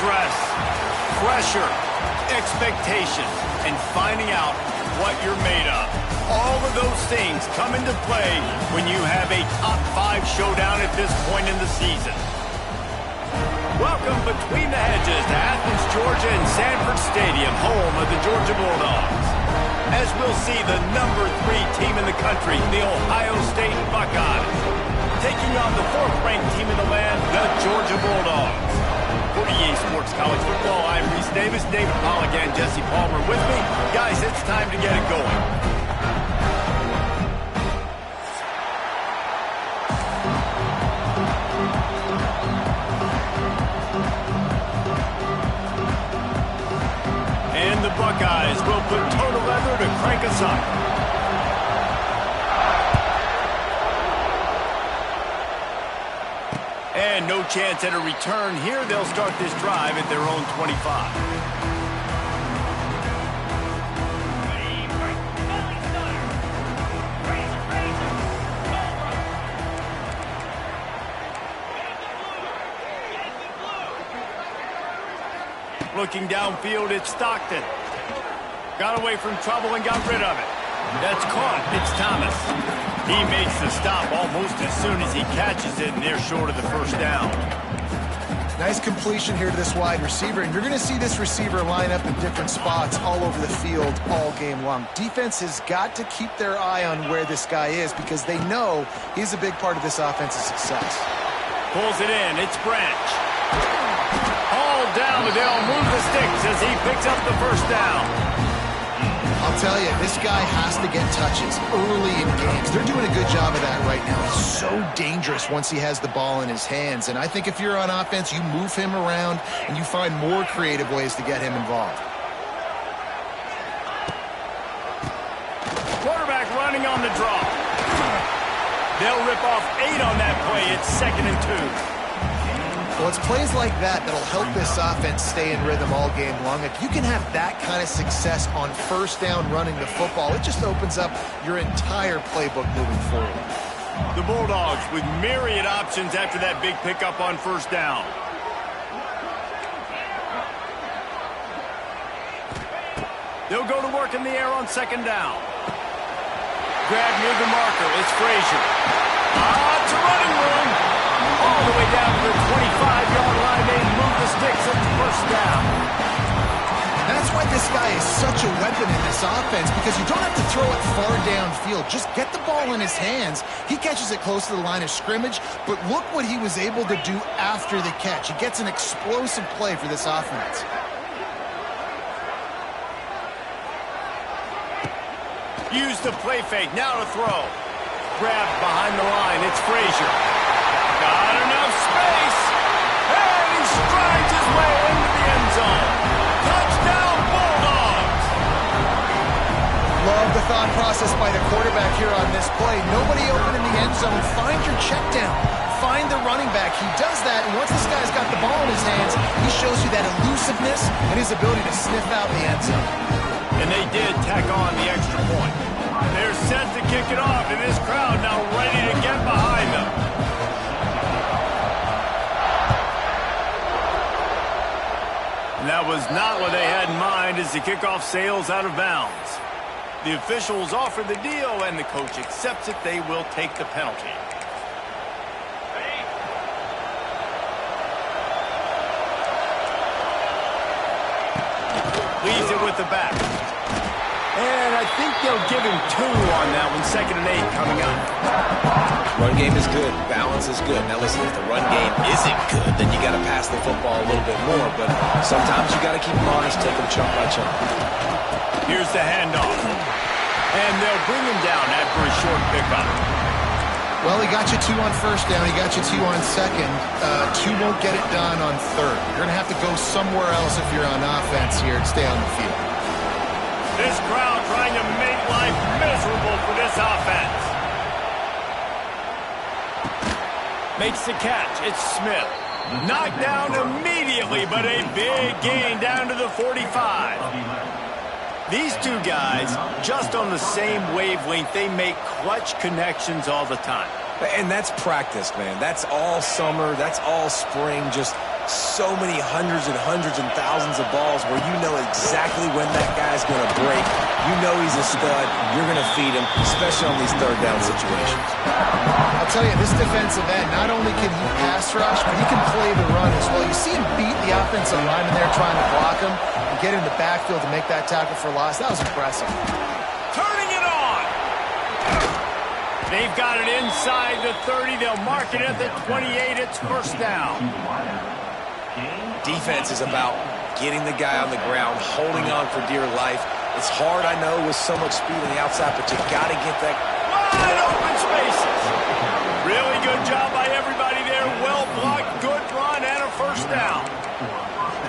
stress, pressure, expectations, and finding out what you're made of. All of those things come into play when you have a top 5 showdown at this point in the season. Welcome between the hedges to Athens, Georgia and Sanford Stadium, home of the Georgia Bulldogs. As we'll see the number 3 team in the country, the Ohio State Buckeyes, taking on the 4th-ranked team in the land, the Georgia Bulldogs. For EA Sports College Football, I'm Reese Davis, David Pollack and Jesse Palmer with me. Guys, it's time to get it going. And the Buckeyes will put total leather to crank us up. And no chance at a return here. They'll start this drive at their own 25. Looking downfield, it's Stockton. Got away from trouble and got rid of it. That's caught. It's Thomas. He makes the stop almost as soon as he catches it, and they're short of the first down. Nice completion here to this wide receiver, and you're going to see this receiver line up in different spots all over the field all game long. Defense has got to keep their eye on where this guy is because they know he's a big part of this offense's success. Pulls it in. It's Branch. All down, but they'll move the sticks as he picks up the first down. I'll tell you, this guy has to get touches early in games. They're doing a good job of that right now. He's so dangerous once he has the ball in his hands. And I think if you're on offense, you move him around and you find more creative ways to get him involved. Quarterback running on the draw. They'll rip off 8 on that play. It's 2nd and 2. Well, it's plays like that that'll help this offense stay in rhythm all game long. If you can have that kind of success on first down running the football, it just opens up your entire playbook moving forward. The Bulldogs with myriad options after that big pickup on first down. They'll go to work in the air on 2nd down. Grab near the marker. It's Frazier. It's a running room. All the way down to the 25-yard line. They move the sticks at the first down. That's why this guy is such a weapon in this offense, because you don't have to throw it far downfield. Just get the ball in his hands. He catches it close to the line of scrimmage, but look what he was able to do after the catch. He gets an explosive play for this offense. Use the play fake. Now to throw. Grabbed behind the line. It's Frazier. Got enough space. And he strides his way into the end zone. Touchdown, Bulldogs. Love the thought process by the quarterback here on this play. Nobody open in the end zone. Find your check down. Find the running back. He does that, and once this guy's got the ball in his hands, he shows you that elusiveness and his ability to sniff out the end zone. And they did tack on the extra point. They're set to kick it off, and this crowd now ready to get behind them. And that was not what they had in mind as the kickoff sails out of bounds. The officials offer the deal, and the coach accepts it. They will take the penalty. Leaves it with the back. And I think they'll give him 2 on that one. 2nd and 8 coming up. Run game is good. Balance is good. Now listen, if the run game isn't good, then you got to pass the football a little bit more. But sometimes you got to keep them honest, take them chunk by chunk. Here's the handoff. And they'll bring him down after a short pickup. Well, he got you 2 on first down. He got you 2 on second. 2 won't get it done on third. You're going to have to go somewhere else if you're on offense here and stay on the field. This crowd trying to make life miserable for this offense. Makes the catch. It's Smith. Knocked down immediately, but a big gain down to the 45. These two guys, just on the same wavelength, they make clutch connections all the time. And that's practice, man. That's all summer. That's all spring. Just so many hundreds and thousands of balls where you know exactly when that guy's going to break. You know he's a stud. You're going to feed him, especially on these third down situations. I'll tell you, this defensive end, not only can he pass rush, but he can play the run as well. You see him beat the offensive lineman there trying to block him and get in the backfield to make that tackle for loss. That was impressive. Turning it on. They've got it inside the 30. They'll mark it at the 28. It's first down. Defense is about getting the guy on the ground, holding on for dear life. It's hard, I know, with so much speed on the outside, but you got to get that wide open spaces. Really good job by everybody there. Well blocked, good run, and a first down.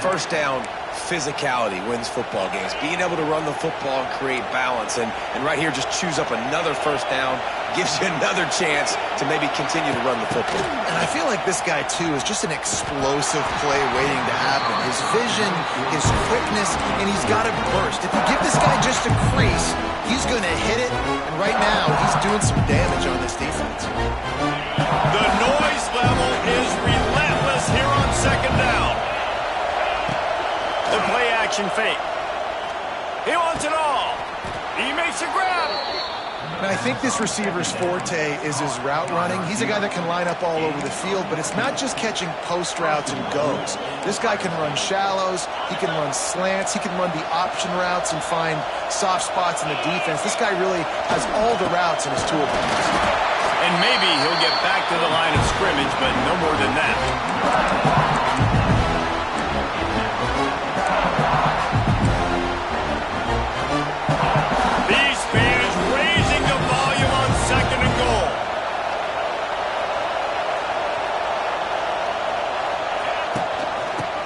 First down, physicality wins football games. Being able to run the football and create balance. And right here, just choose up another first down, gives you another chance to maybe continue to run the football. And I feel like this guy, too, is just an explosive play waiting to happen. His vision, his quickness, and he's got to burst. If you give this guy just a crease, he's going to hit it. And right now, he's doing some damage on this defense. The noise level is relentless here on second down. The play action fake. He wants it all. He makes a grab. And I think this receiver's forte is his route running. He's a guy that can line up all over the field, but it's not just catching post routes and goes. This guy can run shallows, he can run slants, he can run the option routes and find soft spots in the defense. This guy really has all the routes in his toolbox. And maybe he'll get back to the line of scrimmage, but no more than that.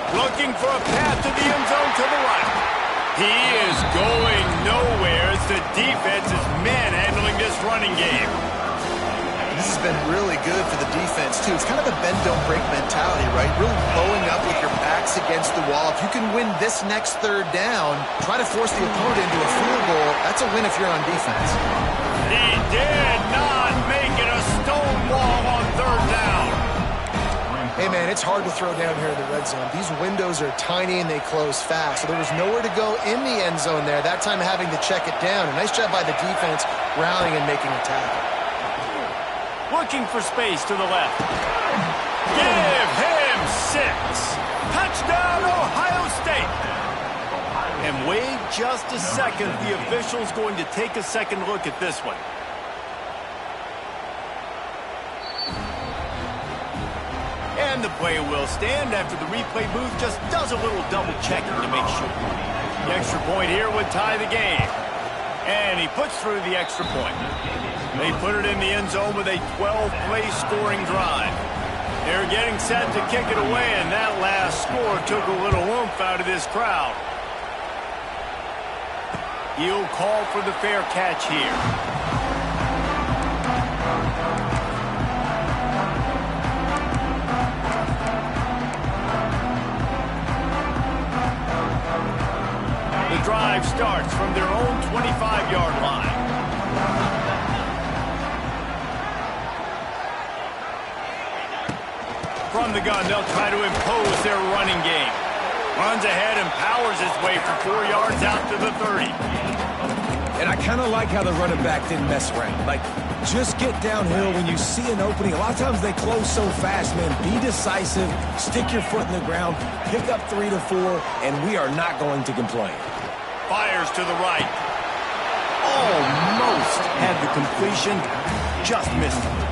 Looking for a path to the end zone to the right. He is going nowhere as the defense is manhandling this running game. This has been really good for the defense, too. It's kind of a bend-don't-break mentality, right? Really blowing up with your backs against the wall. If you can win this next third down, try to force the opponent into a field goal. That's a win if you're on defense. He did not make it a stone wall on third down. Hey, man, it's hard to throw down here in the red zone. These windows are tiny and they close fast, so there was nowhere to go in the end zone there, that time having to check it down. A nice job by the defense rallying and making a tackle. Looking for space to the left. Give him 6. Touchdown, Ohio State. And wait just a second. The official's going to take a second look at this one. And the play will stand after the replay booth just does a little double checking to make sure. The extra point here would tie the game. And he puts through the extra point. They put it in the end zone with a 12-play scoring drive. They're getting set to kick it away, and that last score took a little oomph out of this crowd. He'll call for the fair catch here. The drive starts from their own 25-yard line. From the gun, they'll try to impose their running game. Runs ahead and powers his way for 4 yards out to the 30. And I kind of like how the running back didn't mess around. Like, just get downhill when you see an opening. A lot of times they close so fast, man. Be decisive, stick your foot in the ground, pick up 3 to 4, and we are not going to complain. Fires to the right. Almost had the completion, just missed it.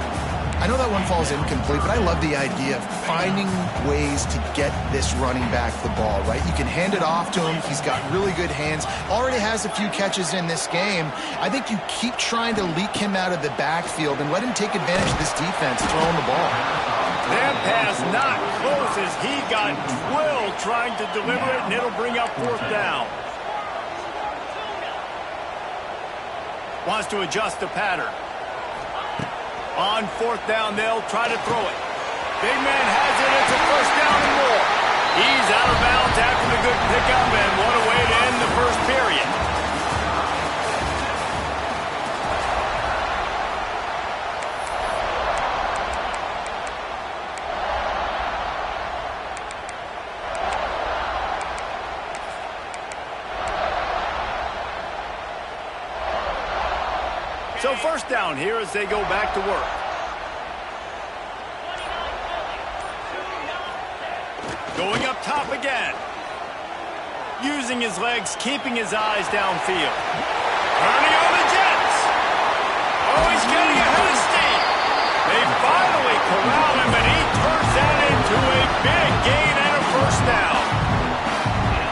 I know that one falls incomplete, but I love the idea of finding ways to get this running back the ball, right? You can hand it off to him. He's got really good hands. Already has a few catches in this game. I think you keep trying to leak him out of the backfield and let him take advantage of this defense throwing the ball. That pass not close as he got drilled trying to deliver it, and it'll bring up fourth down. Wants to adjust the pattern. On fourth down, they'll try to throw it. Big man has it. It's a first down and more. He's out of bounds after the good pickup, and what a way to end the first period. So first down here as they go back to work. Going up top again. Using his legs, keeping his eyes downfield. Turning on the Jets. Oh, he's getting ahead of steam. They finally corral him, and he turns that into a big gain and a first down.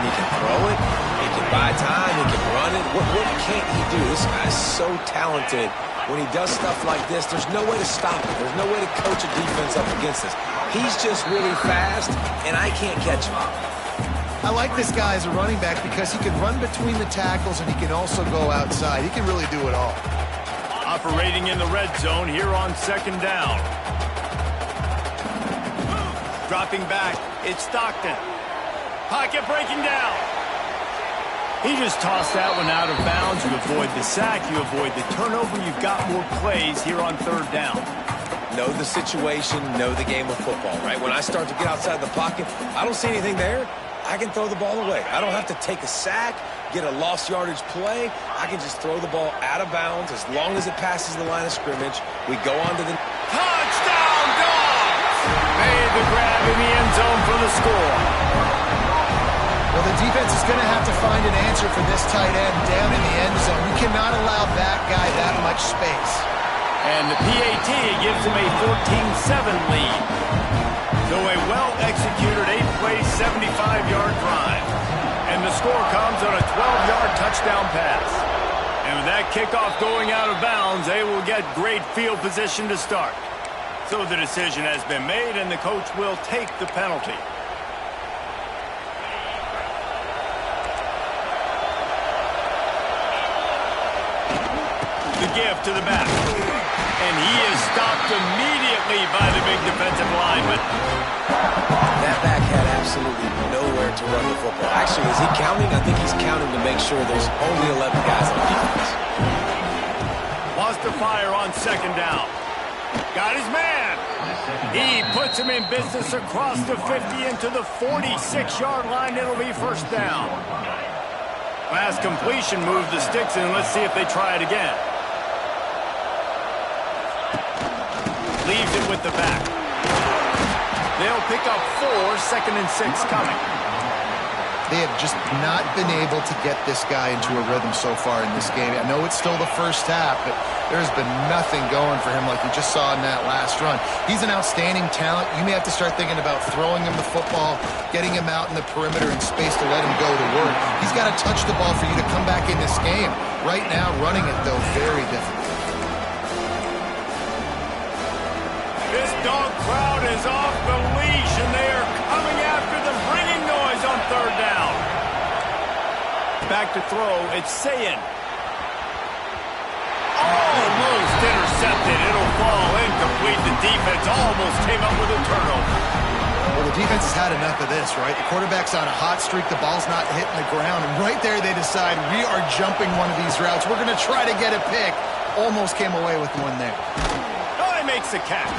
He can throw it. He can buy time. He can run it. What can't he do? This guy's so talented. When he does stuff like this, there's no way to stop it. There's no way to coach a defense up against this. He's just really fast, and I can't catch him. I like this guy as a running back because he can run between the tackles and he can also go outside. He can really do it all. Operating in the red zone here on second down. Dropping back, it's Stockton. Pocket breaking down. He just tossed that one out of bounds. You avoid the sack, you avoid the turnover. You've got more plays here on third down. Know the situation, know the game of football, right? When I start to get outside the pocket, I don't see anything there. I can throw the ball away. I don't have to take a sack, get a lost yardage play. I can just throw the ball out of bounds as long as it passes the line of scrimmage. We go on to the... Touchdown, Dogs! Made the grab in the end zone for the score. Well, the defense is going to have to find an answer for this tight end down in the end zone. We cannot allow that guy that much space. And the PAT gives him a 14-7 lead. So a well-executed 8-play, 75-yard drive. And the score comes on a 12-yard touchdown pass. And with that kickoff going out of bounds, they will get great field position to start. So the decision has been made, and the coach will take the penalty. The give to the back. And he is stopped immediately by the big defensive lineman. That back had absolutely nowhere to run the football. Actually, is he counting? I think he's counting to make sure there's only 11 guys on defense. Wants to fire on second down. Got his man. He puts him in business across the 50 into the 46-yard line. It'll be first down. Pass completion moves the sticks in. Let's see if they try it again. Leaves it with the back. They'll pick up 4, 2nd and 6 coming. They have just not been able to get this guy into a rhythm so far in this game. I know it's still the first half, but there's been nothing going for him like we just saw in that last run. He's an outstanding talent. You may have to start thinking about throwing him the football, getting him out in the perimeter in space to let him go to work. He's got to touch the ball for you to come back in this game. Right now, running it, though, very difficult. This dog crowd is off the leash, and they are coming after them, bringing noise on third down. Back to throw, it's Sayin. Almost intercepted. It'll fall incomplete. The defense almost came up with a turnover. Well, the defense has had enough of this, right? The quarterback's on a hot streak. The ball's not hitting the ground. And right there, they decide, we are jumping one of these routes. We're going to try to get a pick. Almost came away with one there. Oh, he makes the catch.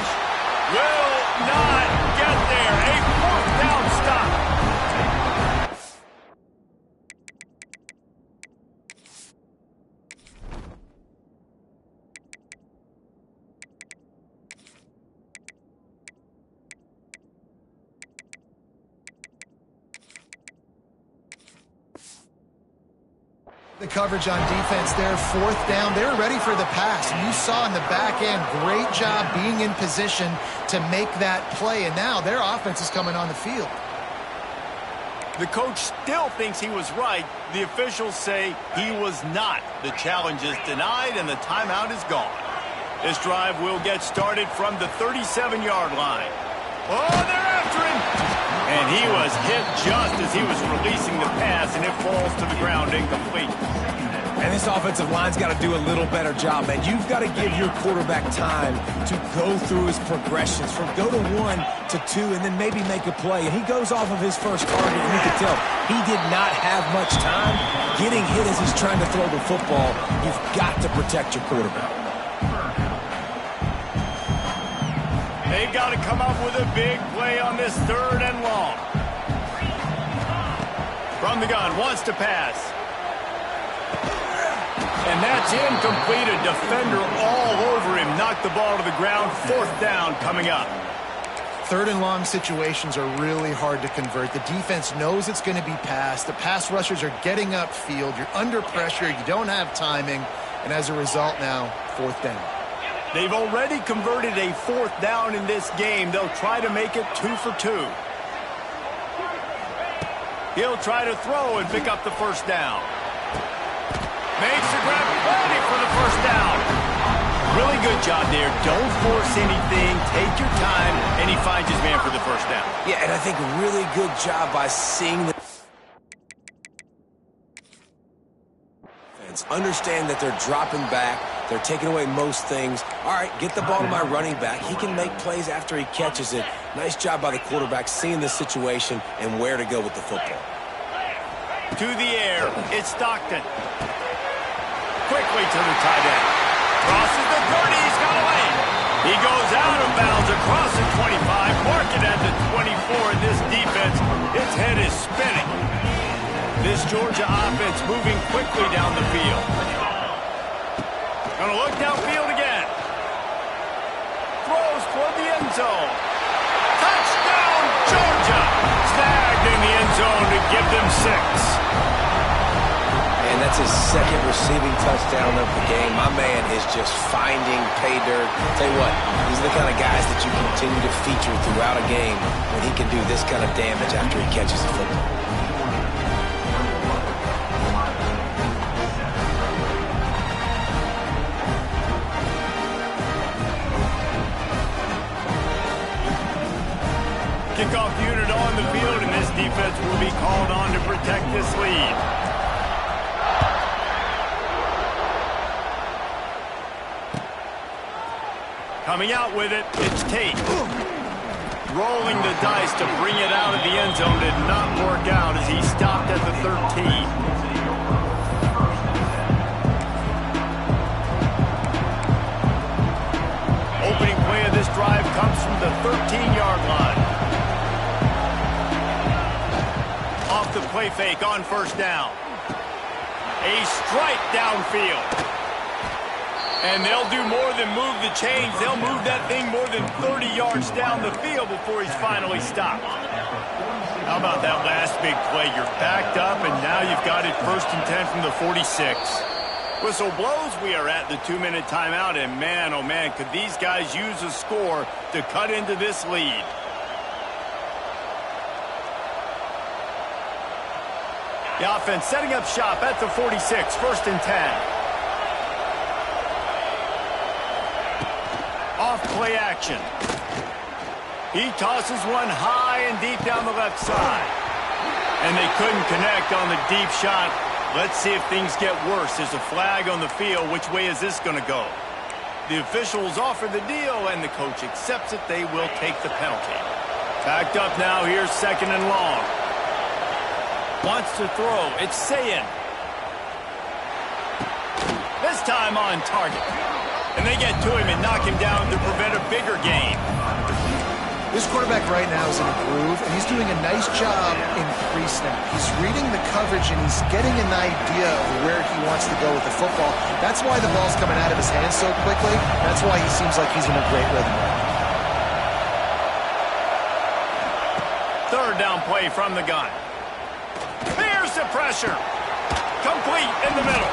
Will not get there. A fourth down stop. The coverage on defense there, fourth down. They were ready for the pass. And you saw in the back end, great job being in position to make that play. And now their offense is coming on the field. The coach still thinks he was right. The officials say he was not. The challenge is denied, and the timeout is gone. This drive will get started from the 37-yard line. Oh, they're after him! And he was hit just as he was releasing the pass, and it falls to the ground incomplete. And this offensive line's got to do a little better job, man. You've got to give your quarterback time to go through his progressions from go to 1 to 2 and then maybe make a play. And he goes off of his first target, and you can tell he did not have much time getting hit as he's trying to throw the football. You've got to protect your quarterback. They've got to come up with a big play on this third and long. From the gun, wants to pass. And that's It's incomplete. A defender all over him. Knocked the ball to the ground. 4th down coming up. 3rd and long situations are really hard to convert. The defense knows it's going to be passed. The pass rushers are getting upfield. You're under pressure. You don't have timing. And as a result now, 4th down. They've already converted a 4th down in this game. They'll try to make it 2 for 2. He'll try to throw and pick up the 1st down. Makes the grab, ready for the 1st down. Really good job there. Don't force anything. Take your time, and he finds his man for the 1st down. Yeah, and I think really good job by seeing the defense. Understand that they're dropping back. They're taking away most things. All right, get the ball to my running back. He can make plays after he catches it. Nice job by the quarterback seeing the situation and where to go with the football. To the air, it's Stockton. Quickly to the tight end. Crosses the 30, he's got away. He goes out of bounds across the 25, mark it at the 24. In this defense, its head is spinning. This Georgia offense moving quickly down the field. Gonna look downfield again. Throws toward the end zone. Touchdown, Georgia! Snagged in the end zone to give them 6. And that's his 2nd receiving touchdown of the game. My man is just finding pay dirt. Tell you what, these are the kind of guys that you continue to feature throughout a game when he can do this kind of damage after he catches the football. Kickoff unit on the field, and this defense will be called on to protect this lead. Coming out with it, it's Tate. Rolling the dice to bring it out of the end zone did not work out as he stopped at the 13. Opening play of this drive comes from the 13-yard line. Off the play fake on 1st down. A strike downfield. And they'll do more than move the chains. They'll move that thing more than 30 yards down the field before he's finally stopped. How about that last big play? You're backed up, and now you've got it 1st and 10 from the 46. Whistle blows. We are at the 2-minute timeout, and man, oh man, could these guys use a score to cut into this lead. The offense setting up shop at the 46, 1st and 10. Off play action. He tosses one high and deep down the left side. And they couldn't connect on the deep shot. Let's see if things get worse. There's a flag on the field. Which way is this going to go? The officials offer the deal, and the coach accepts it. They will take the penalty. Backed up now. Here's 2nd and long. Wants to throw. It's Sayin. This time on target. And they get to him and knock him down to prevent a bigger gain. This quarterback right now is in a groove, and he's doing a nice job in pre-snap. He's reading the coverage, and he's getting an idea of where he wants to go with the football. That's why the ball's coming out of his hands so quickly. That's why he seems like he's in a great rhythm right now. 3rd down play from the gun. There's the pressure. Complete in the middle.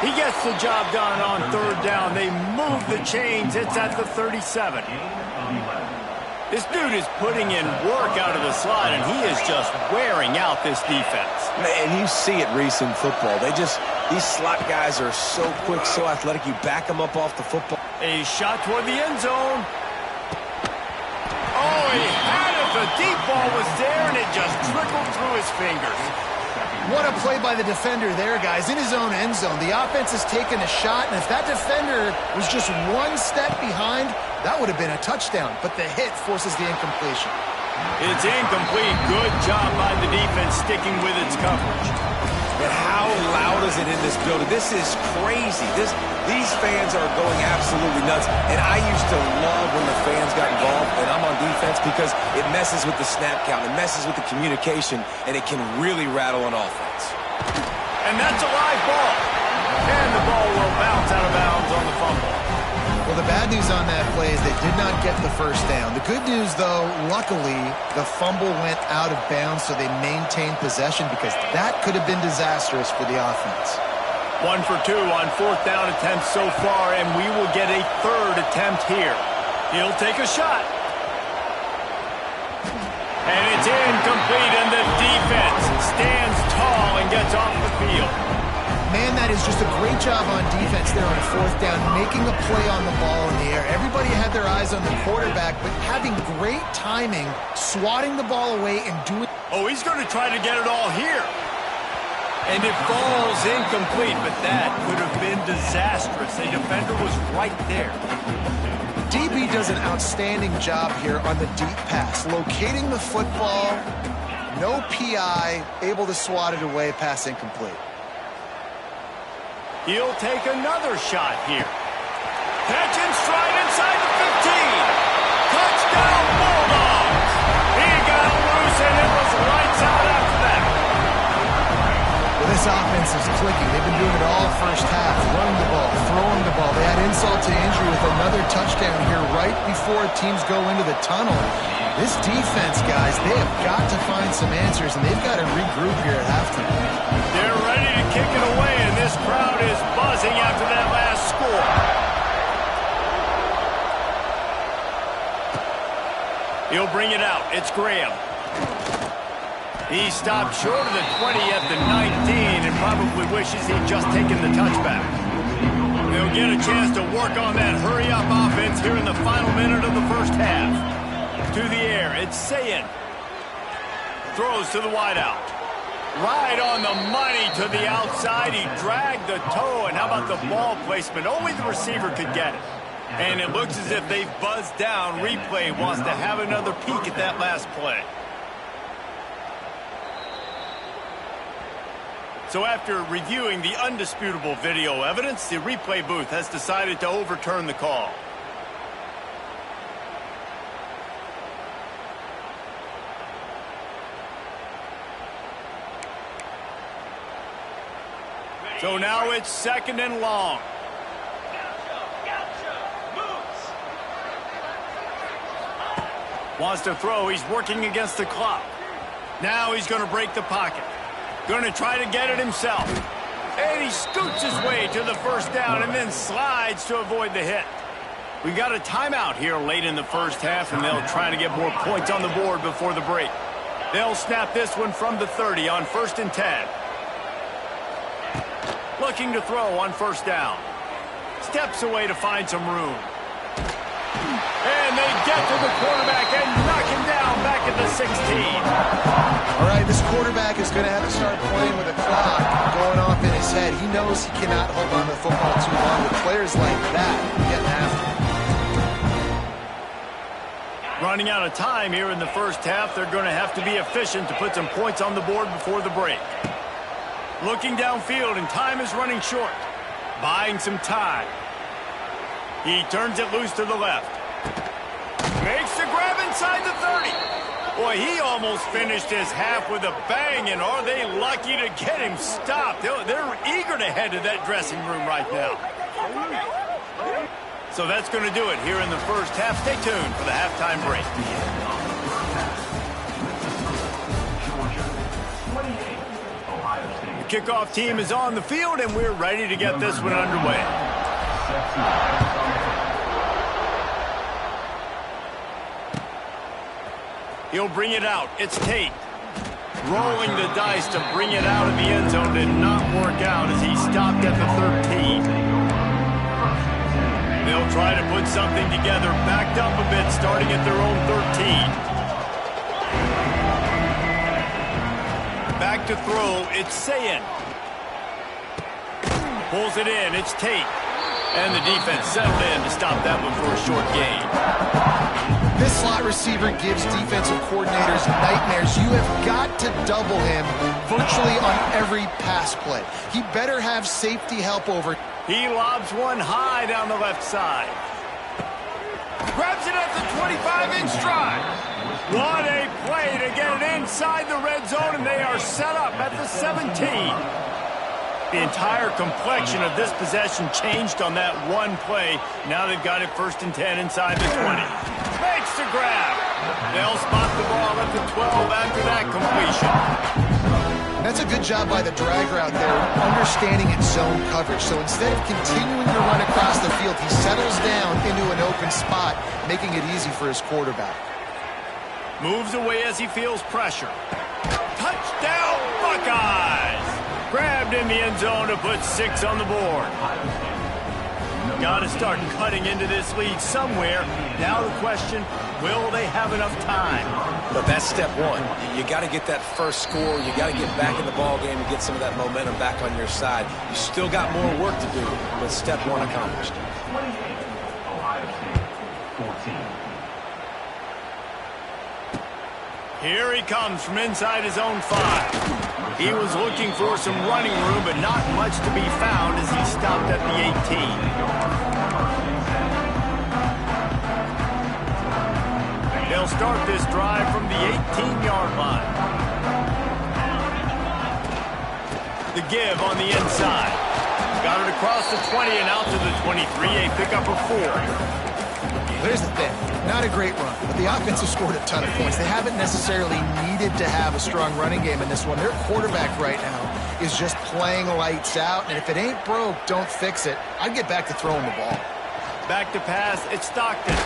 He gets the job done on 3rd down. They move the chains. It's at the 37. This dude is putting in work out of the slot, and he is just wearing out this defense. Man, you see it, Reese, in football. These slot guys are so quick, so athletic. You back them up off the football. A shot toward the end zone. Oh, he had it. The deep ball was there, and it just trickled through his fingers. What a play by the defender there, guys, in his own end zone. The offense has taken a shot, and if that defender was just one step behind, that would have been a touchdown. But the hit forces the incompletion. It's incomplete. Good job by the defense sticking with its coverage. And how loud is it in this building? This is crazy. These fans are going absolutely nuts. And I used to love when the fans got involved, and I'm on defense, because it messes with the snap count. It messes with the communication, and it can really rattle an offense. And that's a live ball. And the ball will bad news on that play is they did not get the first down. The good news, though, luckily, the fumble went out of bounds, so they maintained possession because that could have been disastrous for the offense. 1 for 2 on 4th down attempts so far, and we will get a 3rd attempt here. He'll take a shot. And it's incomplete, and the defense stands tall and gets off the field. Man, that is just a great job on defense there on 4th down, making a play on the ball in the air. Everybody had their eyes on the quarterback, but having great timing, swatting the ball away and doing... Oh, he's going to try to get it all here. And it falls incomplete, but that could have been disastrous. The defender was right there. DB does an outstanding job here on the deep pass, locating the football, no PI, able to swat it away, pass incomplete. He'll take another shot here. Catch and stride inside the 15. Touchdown, Bulldogs. He got loose, and it was lights out after that. Well, this offense is clicking. They've been doing it all first half, running the ball, throwing the ball. They had insult to injury with another touchdown here right before teams go into the tunnel. This defense, guys, they have got to find some answers, and they've got to regroup here at halftime. They're ready to kick it away, and this crowd is buzzing after that last score. He'll bring it out. It's Graham. He stopped short of the 20 at the 19 and probably wishes he'd just taken the touchback. They'll get a chance to work on that hurry-up offense here in the final minute of the first half. To the air, it's Sayin. Throws to the wideout. Right on the money to the outside. He dragged the toe, and how about the ball placement? Only the receiver could get it. And it looks as if they've buzzed down. Replay wants to have another peek at that last play. So after reviewing the undisputable video evidence, the replay booth has decided to overturn the call. So now it's 2nd and long. Wants to throw. He's working against the clock. Now he's going to break the pocket. Going to try to get it himself. And he scoots his way to the first down and then slides to avoid the hit. We got a timeout here late in the first half, and they'll try to get more points on the board before the break. They'll snap this one from the 30 on 1st and 10. Looking to throw on 1st down. Steps away to find some room. And they get to the quarterback and knock him down back at the 16. All right, this quarterback is going to have to start playing with a clock going off in his head. He knows he cannot hold on to the football too long with players like that getting after him. Running out of time here in the first half, they're going to have to be efficient to put some points on the board before the break. Looking downfield, and time is running short. Buying some time. He turns it loose to the left. Makes the grab inside the 30. Boy, he almost finished his half with a bang, and are they lucky to get him stopped? They're eager to head to that dressing room right now. So that's going to do it here in the first half. Stay tuned for the halftime break. The kickoff team is on the field, and we're ready to get this one underway. He'll bring it out. It's Tate. Rolling the dice to bring it out of the end zone did not work out as he stopped at the 13. They'll try to put something together, backed up a bit, starting at their own 13. Back to throw. It's Sayin. Pulls it in. It's Tate. And the defense settled in to stop that one for a short gain. This slot receiver gives defensive coordinators nightmares. You have got to double him virtually on every pass play. He better have safety help over. He lobs one high down the left side. Grabs it at the 25 in stride. What a play to get it inside the red zone, and they are set up at the 17. The entire complexion of this possession changed on that one play. Now they've got it 1st and 10 inside the 20. Makes the grab. They'll spot the ball at the 12 after that completion. That's a good job by the drag route there, understanding its zone coverage. So instead of continuing to run across the field, he settles down into an open spot, making it easy for his quarterback. Moves away as he feels pressure. Touchdown, Buckeyes! Grabbed in the end zone to put 6 on the board. Got to start cutting into this lead somewhere. Now the question, will they have enough time? But that's step one. You got to get that first score. You got to get back in the ball game and get some of that momentum back on your side. You still got more work to do, but step one accomplished. Here he comes from inside his own 5. He was looking for some running room, but not much to be found as he stopped at the 18. They'll start this drive from the 18-yard line. The give on the inside. Got it across the 20 and out to the 23, a pickup of 4. Here's the thing. Not a great run, but the offense has scored a ton of points. They haven't necessarily needed to have a strong running game in this one. Their quarterback right now is just playing lights out, and if it ain't broke, don't fix it. I'd get back to throwing the ball. Back to pass, it's Stockton.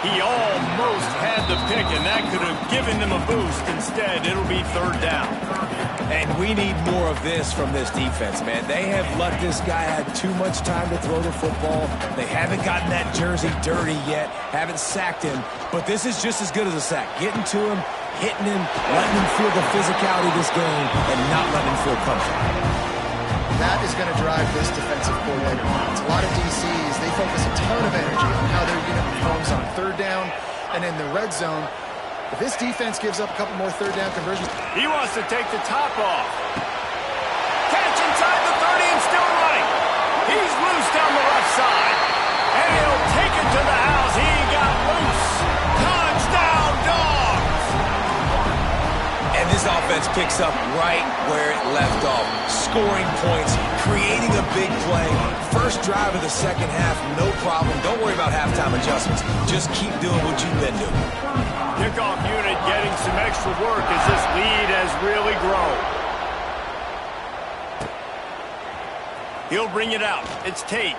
He almost had the pick, and that could have given them a boost. Instead, it'll be 3rd down. And we need more of this from this defense, man. They have let this guy have too much time to throw the football. They haven't gotten that jersey dirty yet, haven't sacked him. But this is just as good as a sack. Getting to him, hitting him, letting him feel the physicality of this game, and not letting him feel comfortable. That is going to drive this defensive coordinator. It's a lot of DCs. They focus a ton of energy on how their unit performs on 3rd down and in the red zone. If this defense gives up a couple more 3rd down conversions. He wants to take the top off. Catch inside the 30 and still running. He's loose down the left side. And he'll take it to the house. He got loose. Touchdown, Dogs! And this offense picks up right where it left off. Scoring points, creating a big play. First drive of the second half, no problem. Don't worry about halftime adjustments. Just keep doing what you've been doing. Kickoff unit getting some extra work as this lead has really grown. He'll bring it out. It's Tate.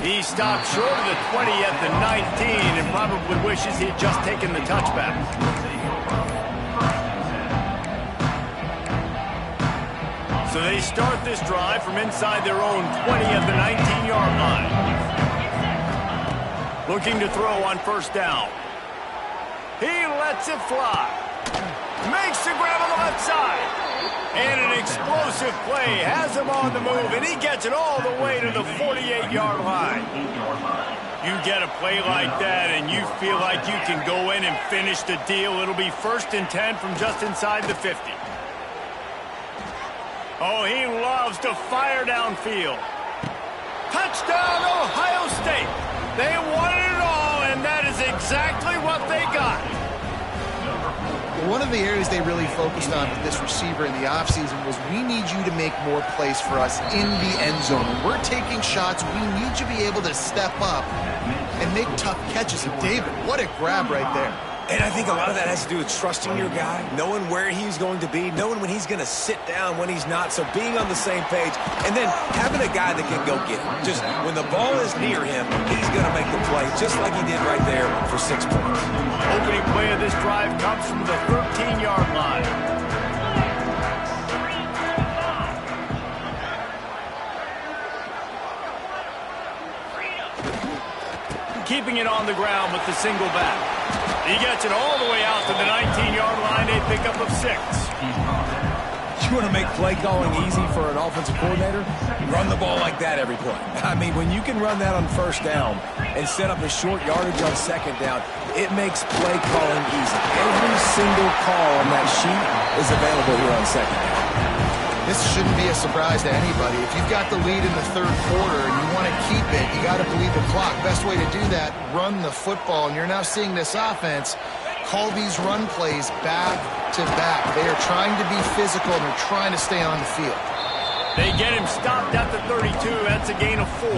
He stopped short of the 20 at the 19 and probably wishes he'd just taken the touchback. So they start this drive from inside their own 20 at the 19-yard line. Looking to throw on 1st down. He lets it fly. Makes the grab on the left side. And an explosive play has him on the move, and he gets it all the way to the 48-yard line. You get a play like that, and you feel like you can go in and finish the deal. It'll be 1st and 10 from just inside the 50. Oh, he loves to fire downfield. Touchdown, Ohio State. They wanted it all, and that is exactly what they got. One of the areas they really focused on with this receiver in the offseason was we need you to make more plays for us in the end zone. When we're taking shots, we need you to be able to step up and make tough catches. And David, what a grab right there. And I think a lot of that has to do with trusting your guy, knowing where he's going to be, knowing when he's going to sit down, when he's not, so being on the same page, and then having a guy that can go get him. Just when the ball is near him, he's going to make the play, just like he did right there for 6 points. Opening play of this drive comes from the 13-yard line. Keeping it on the ground with the single back. He gets it all the way out to the 19-yard line, a pickup of 6. You want to make play calling easy for an offensive coordinator? Run the ball like that every play. I mean, when you can run that on 1st down and set up a short yardage on 2nd down, it makes play calling easy. Every single call on that sheet is available here on 2nd down. This shouldn't be a surprise to anybody. If you've got the lead in the 3rd quarter and you want to keep it, you got to bleed the clock. Best way to do that, run the football. And you're now seeing this offense call these run plays back to back. They are trying to be physical, and they're trying to stay on the field. They get him stopped at the 32. That's a gain of 4.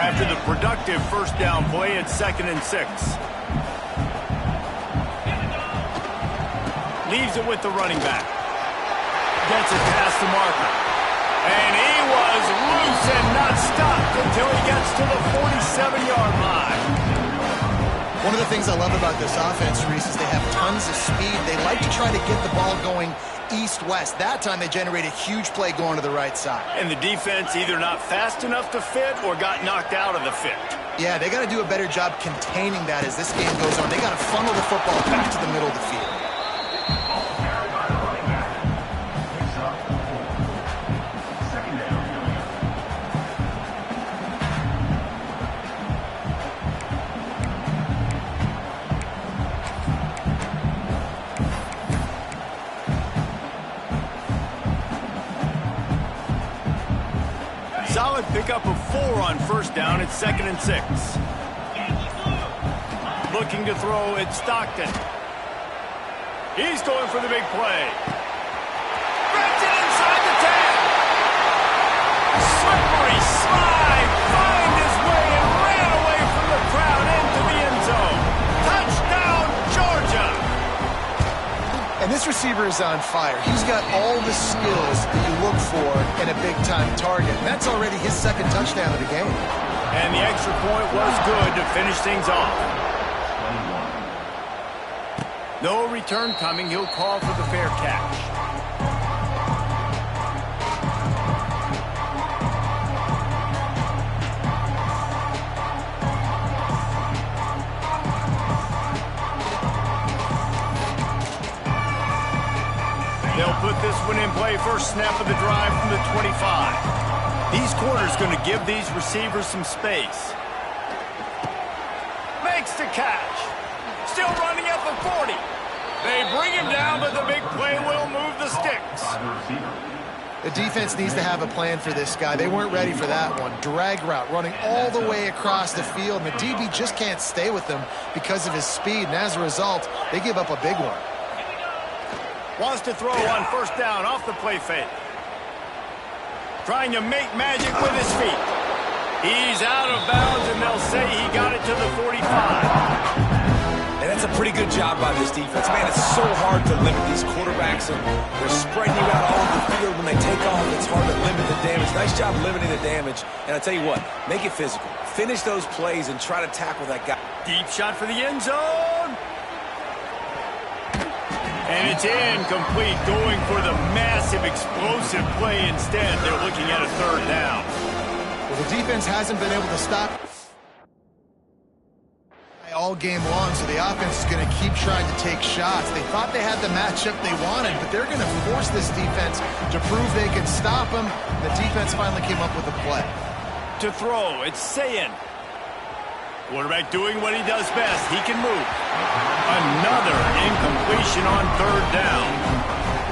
After the productive first down play, it's 2nd and 6. Leaves it with the running back. Gets it past the marker. And he was loose and not stopped until he gets to the 47-yard line. One of the things I love about this offense, Reese, is they have tons of speed. They like to try to get the ball going east-west. That time they generate a huge play going to the right side. And the defense either not fast enough to fit or got knocked out of the fit. Yeah, they got to do a better job containing that as this game goes on. They got to funnel the football back to the middle of the field. Solid pickup of 4 on first down. It's 2nd and 6. Looking to throw, it's Stockton. He's going for the big play. Grabs it inside the 10. Slippery slide. Find his way and ran away from the crowd into the end zone. Touchdown, Georgia. And this receiver is on fire. He's got all the skills that you look for in a big-time target. And that's already his 2nd touchdown of the game. And the extra point was good to finish things off. No return coming. He'll call for the fair catch. They'll put this one in play. First snap of the drive from the 25. These corners going to give these receivers some space. Makes the catch. Still running at the 40. They bring him down, but the big play will move the sticks. The defense needs to have a plan for this guy. They weren't ready for that one. Drag route, running all the way across the field, and the DB just can't stay with him because of his speed, and as a result, they give up a big one. Wants to throw on first down off the play fake. Trying to make magic with his feet. He's out of bounds, and they'll say he got it to the 45. And that's a pretty good job by this defense. Man, it's so hard to limit these quarterbacks, and they're spreading you out all over the field. When they take off, it's hard to limit the damage. Nice job limiting the damage. And I'll tell you what, make it physical. Finish those plays and try to tackle that guy. Deep shot for the end zone. And it's incomplete, going for the massive, explosive play instead. They're looking at a 3rd down. Well, the defense hasn't been able to stop all game long, so the offense is going to keep trying to take shots. They thought they had the matchup they wanted, but they're going to force this defense to prove they can stop them. The defense finally came up with a play. To throw, it's Sayin. Quarterback doing what he does best. He can move. Another incompletion on 3rd down.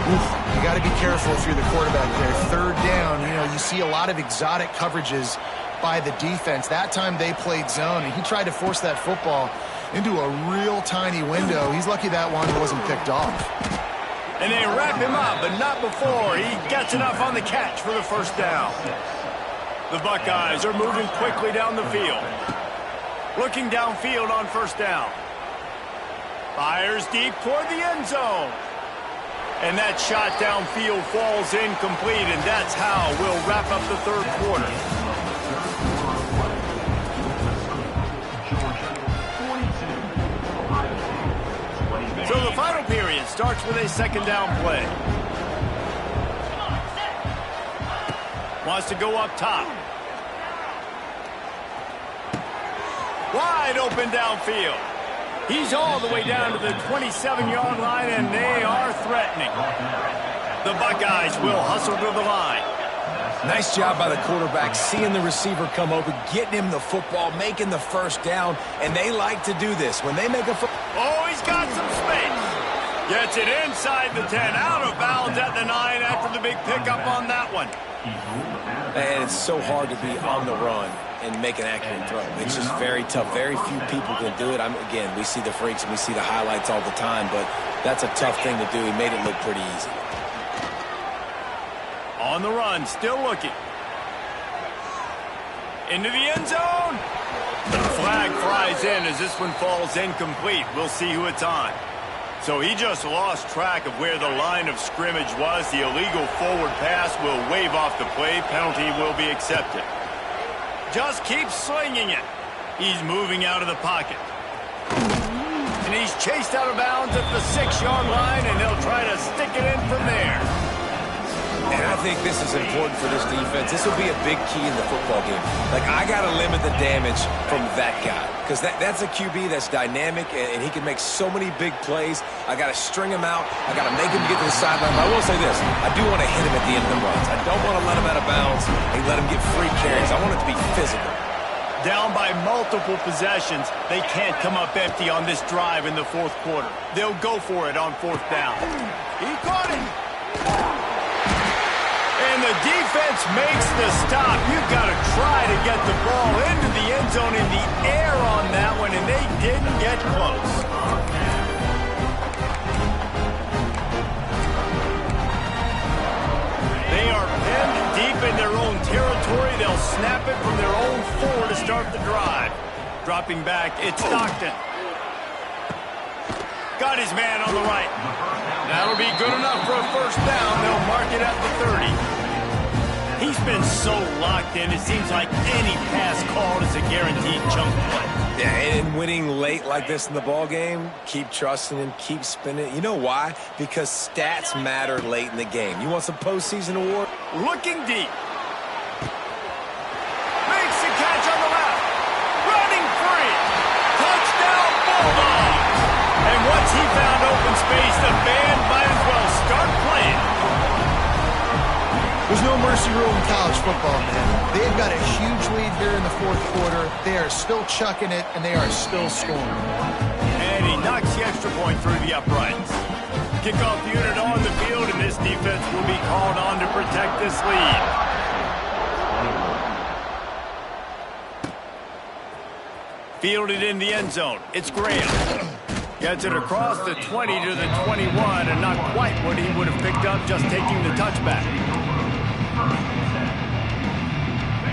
Oof, you got to be careful if you're the quarterback there. 3rd down, you see a lot of exotic coverages by the defense. That time they played zone, and he tried to force that football into a real tiny window. He's lucky that one wasn't picked off. And they wrap him up, but not before he gets enough on the catch for the first down. The Buckeyes are moving quickly down the field. Looking downfield on first down. Fires deep toward the end zone. And that shot downfield falls incomplete, and that's how we'll wrap up the 3rd quarter. So the final period starts with a 2nd down play. Wants to go up top. Wide open downfield. He's all the way down to the 27-yard line, and they are threatening. The Buckeyes will hustle to the line. Nice job by the quarterback, seeing the receiver come open, getting him the football, making the first down, and they like to do this. When they make a Oh, he's got some space. Gets it inside the 10, out of bounds at the 9 at for the big pickup on that one. And it's so hard to be on the run and make an accurate throw. It's just very tough. Very few people can do it. Again, we see the freaks and we see the highlights all the time, but that's a tough thing to do. He made it look pretty easy. On the run, still looking. Into the end zone. The flag flies in as this one falls incomplete. We'll see who it's on. So he just lost track of where the line of scrimmage was. The illegal forward pass will wave off the play. Penalty will be accepted. Just keeps slinging it. He's moving out of the pocket. And he's chased out of bounds at the 6-yard line, and they'll try to stick it in from there. And I think this is important for this defense. This will be a big key in the football game. Like, I got to limit the damage from that guy. Because that's a QB that's dynamic, and he can make so many big plays. I got to string him out. I got to make him get to the sideline. But I will say this. I do want to hit him at the end of the runs. I don't want to let him out of bounds and let him get free carries. I want it to be physical. Down by multiple possessions, they can't come up empty on this drive in the fourth quarter. They'll go for it on fourth down. He caught it. And the defense makes the stop. You've got to try to get the ball into the end zone in the air on that one, and they didn't get close. They are pinned deep in their own territory. They'll snap it from their own 4 to start the drive. Dropping back, it's Stockton. Got his man on the right. That'll be good enough for a first down. They'll mark it at the 30. He's been so locked in, it seems like any pass called is a guaranteed chunk play. Yeah, and winning late like this in the ball game, keep trusting him, keep spinning. You know why? Because stats matter late in the game. You want some postseason award? Looking deep. Makes the catch on the left. Running free. Touchdown Bulldogs. And once he found open space, the band might as well start playing. There's no mercy rule in college football, man. They've got a huge lead here in the fourth quarter. They are still chucking it, and they are still scoring. And he knocks the extra point through the uprights. Kickoff unit on the field, and this defense will be called on to protect this lead. Fielded in the end zone. It's Graham. Gets it across the 20 to the 21, and not quite what he would have picked up just taking the touchback.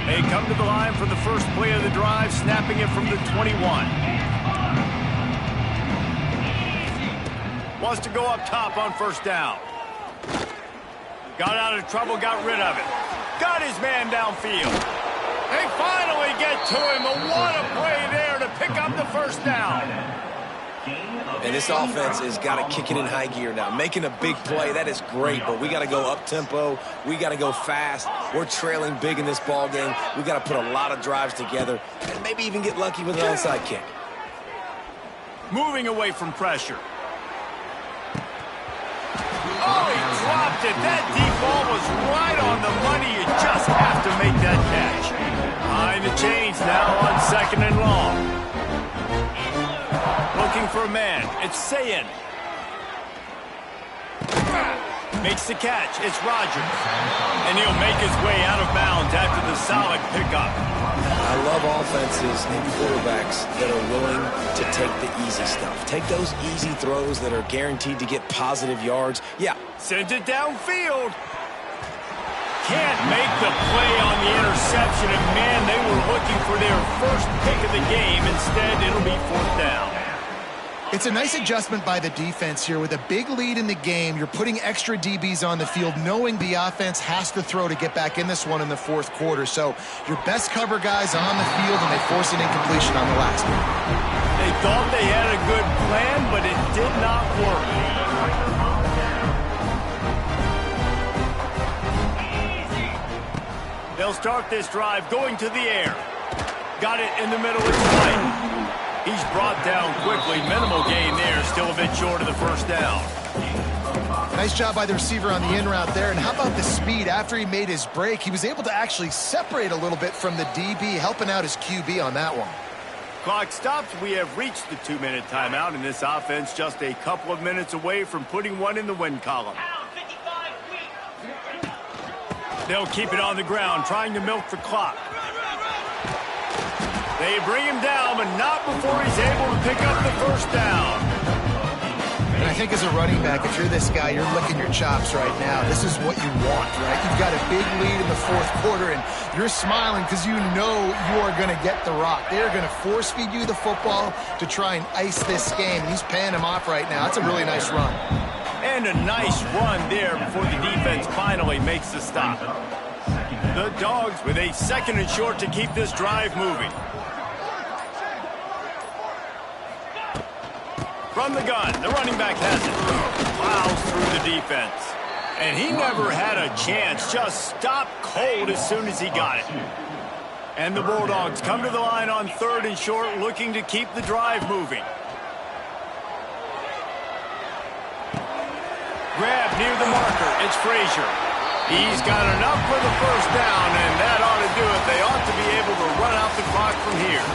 They come to the line for the first play of the drive, snapping it from the 21. Wants to go up top on first down. Got out of trouble, got rid of it. Got his man downfield. They finally get to him, but what a play there to pick up the first down. And this offense has got to kick it in high gear now. Making a big play, that is great, but we got to go up-tempo. We got to go fast. We're trailing big in this ball game. We got to put a lot of drives together and maybe even get lucky with an onside kick. Moving away from pressure. Oh, he dropped it. That deep ball was right on the money. You just have to make that catch. Behind the chains now on 2nd and long. Looking for a man. It's Sayin. Makes the catch. It's Rodgers. And he'll make his way out of bounds after the solid pickup. I love offenses and quarterbacks that are willing to take the easy stuff. Take those easy throws that are guaranteed to get positive yards. Yeah. Sends it downfield. Can't make the play on the interception. And, man, they were looking for their first pick of the game. Instead, it'll be fourth down. It's a nice adjustment by the defense here. With a big lead in the game, you're putting extra DBs on the field, knowing the offense has to throw to get back in this one in the fourth quarter. So your best cover guys on the field, and they force an incompletion on the last one. They thought they had a good plan, but it did not work. They'll start this drive going to the air. Got it in the middle. It's White. He's brought down quickly. Minimal gain there. Still a bit short of the first down. Nice job by the receiver on the in route there. And how about the speed? After he made his break, he was able to actually separate a little bit from the DB, helping out his QB on that one. Clock stops. We have reached the 2-minute timeout, and this offense just a couple of minutes away from putting one in the win column. They'll keep it on the ground, trying to milk the clock. They bring him down, but not before he's able to pick up the first down. And I think as a running back, if you're this guy, you're licking your chops right now. This is what you want, right? You've got a big lead in the fourth quarter, and you're smiling because you know you are going to get the rock. They are going to force-feed you the football to try and ice this game. He's paying him off right now. That's a really nice run. And a nice run there before the defense finally makes the stop. The Dogs with a 2nd and short to keep this drive moving. From the gun, the running back has it. Plows through the defense. And he never had a chance. Just stopped cold as soon as he got it. And the Bulldogs come to the line on 3rd and short, looking to keep the drive moving. Grab near the marker. It's Frazier. He's got enough for the first down, and that ought to do it. They ought to be able to run out the clock from here.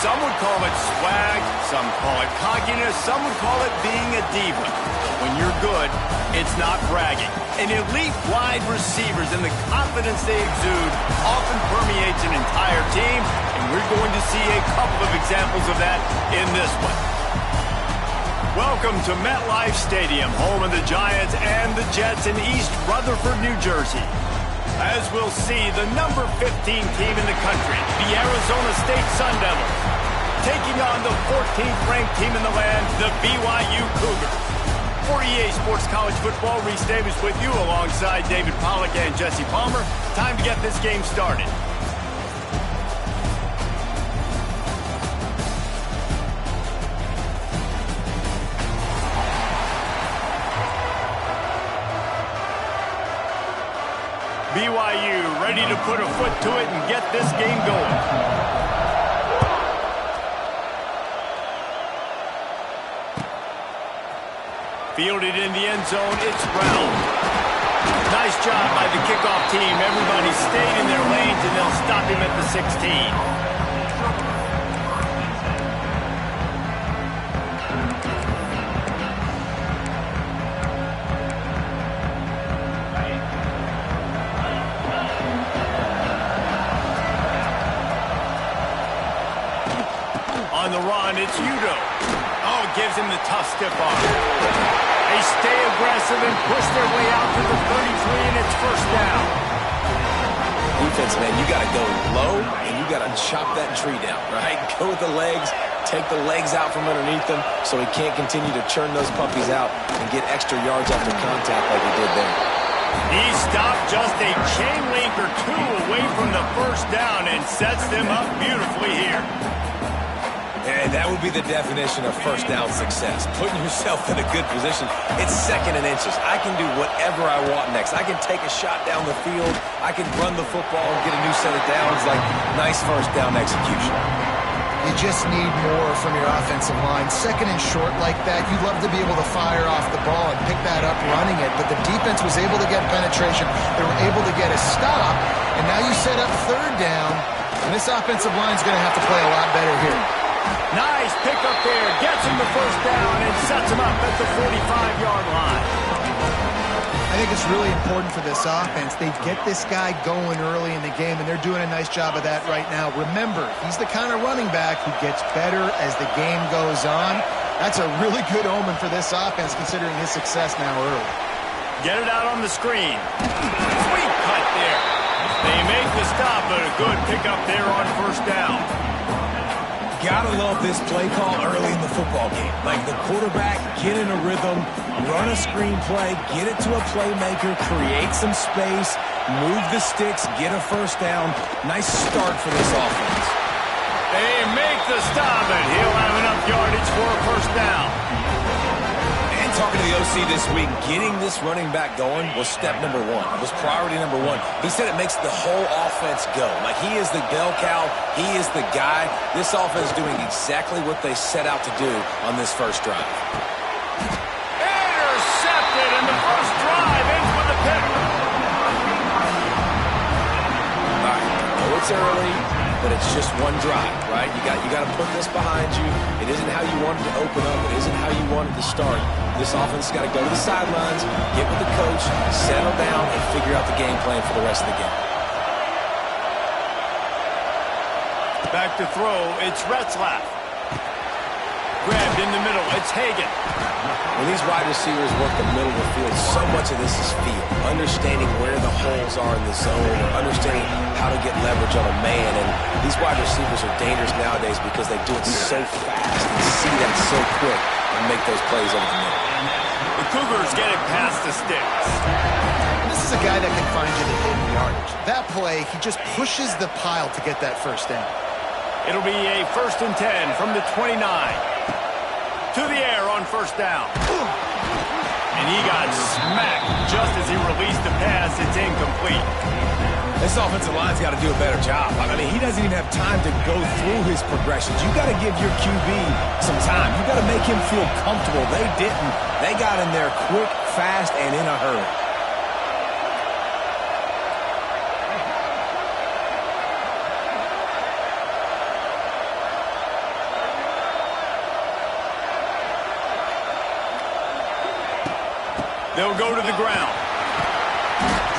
Some would call it swag, some call it cockiness, some would call it being a diva. When you're good, it's not bragging. And elite wide receivers and the confidence they exude often permeates an entire team, and we're going to see a couple of examples of that in this one. Welcome to MetLife Stadium, home of the Giants and the Jets in East Rutherford, New Jersey. As we'll see, the number 15 team in the country, the Arizona State Sun Devils, taking on the 14th ranked team in the land, the BYU Cougars. For EA Sports College Football, Reese Davis with you alongside David Pollack and Jesse Palmer. Time to get this game started. BYU ready to put a foot to it and get this game going. Fielded in the end zone, it's Brown. Nice job by the kickoff team. Everybody stayed in their lanes, and they'll stop him at the 16. on the run. It's Udo. Oh, gives him the tough stiff arm. They stay aggressive and push their way out to the 33, and it's first down. Defense, man, you got to go low, and you got to chop that tree down, right? Go with the legs, take the legs out from underneath them so he can't continue to churn those puppies out and get extra yards after contact like he did there. He stopped just a chain link or two away from the first down and sets them up beautifully here. And that would be the definition of first down success. Putting yourself in a good position. It's second and inches. I can do whatever I want next. I can take a shot down the field. I can run the football and get a new set of downs. Like, nice first down execution. You just need more from your offensive line. Second and short like that, you'd love to be able to fire off the ball and pick that up running it, but the defense was able to get penetration. They were able to get a stop, and now you set up third down, and this offensive line is going to have to play a lot better here. Nice pickup there. Gets him the first down and sets him up at the 45-yard line. I think it's really important for this offense. They get this guy going early in the game, and they're doing a nice job of that right now. Remember, he's the kind of running back who gets better as the game goes on. That's a really good omen for this offense, considering his success now early. Get it out on the screen. Sweet cut there. They make the stop, but a good pickup there on first down. Gotta love this play call early in the football game. Like the quarterback, get in a rhythm, run a screen play, get it to a playmaker, create some space, move the sticks, get a first down. Nice start for this offense. They make the stop, and he'll have enough yardage for a first down. And talking to the OC this week, getting this running back going was step number one. It was priority number one. He said it makes the whole offense go. Like, he is the bell cow. He is the guy. This offense is doing exactly what they set out to do on this first drive. Intercepted, and the first drive ends with a pick. All right, I know it's early, but it's just one drive, right? You got to put this behind you. It isn't how you wanted to open up. It isn't how you wanted to start. This offense has got to go to the sidelines, get with the coach, settle down, and figure out the game plan for the rest of the game. Back to throw, it's Retzlaff. Grabbed in the middle, it's Hagan. When these wide receivers work the middle of the field, so much of this is feel. Understanding where the holes are in the zone, or understanding how to get leverage on a man. And these wide receivers are dangerous nowadays because they do it so fast and see that so quick and make those plays over the middle. The Cougars get it past the sticks. This is a guy that can find you the hidden yardage. That play, he just pushes the pile to get that first down. It'll be a 1st and 10 from the 29. To the air on first down. And he got smacked just as he released the pass. It's incomplete. This offensive line's got to do a better job. I mean, he doesn't even have time to go through his progressions. You got to give your QB some time. You got to make him feel comfortable. They didn't. They got in there quick, fast, and in a hurry. They'll go to the ground.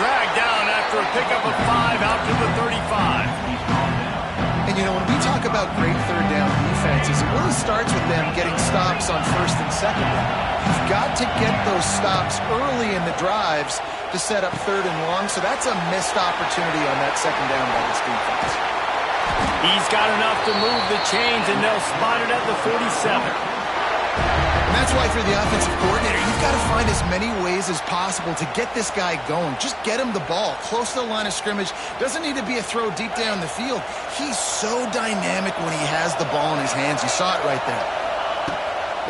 Dragged down after a pickup of 5 out to the 35. And, you know, when we talk about great third down defenses, it really starts with them getting stops on first and second down. You've got to get those stops early in the drives to set up third and long, so that's a missed opportunity on that second down by this defense. He's got enough to move the chains, and they'll spot it at the 47. And that's why for the offensive coordinator, you've got to find as many ways as possible to get this guy going. Just get him the ball close to the line of scrimmage. Doesn't need to be a throw deep down the field. He's so dynamic when he has the ball in his hands. You saw it right there.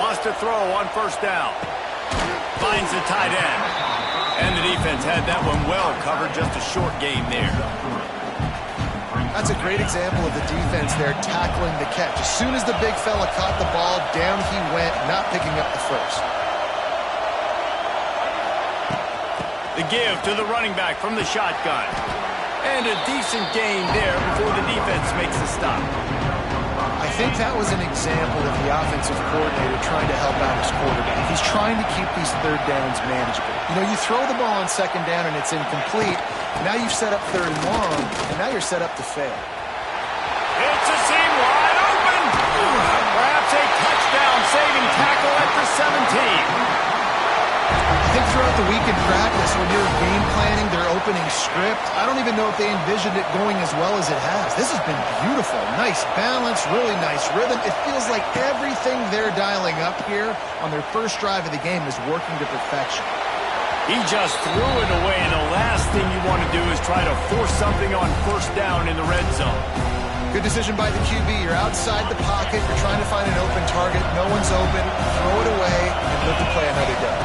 Wants to throw on first down. Finds the tight end. And the defense had that one well covered. Just a short game there. That's a great example of the defense there tackling the catch. As soon as the big fella caught the ball, down he went, not picking up the first. The give to the running back from the shotgun. And a decent gain there before the defense makes the stop. I think that was an example of the offensive coordinator trying to help out his quarterback. He's trying to keep these third downs manageable. You know, you throw the ball on second down and it's incomplete. Now you've set up third and long, and now you're set up to fail. It's a seam wide open. tackle at the 17. I think throughout the week in practice, when you're game planning their opening script, I don't even know if they envisioned it going as well as it has. This has been beautiful. Nice balance, really nice rhythm. It feels like everything they're dialing up here on their first drive of the game is working to perfection. He just threw it away, and the last thing you want to do is try to force something on first down in the red zone. Good decision by the QB. You're outside the pocket. You're trying to find an open target. No one's open. Throw it away and live to play another day.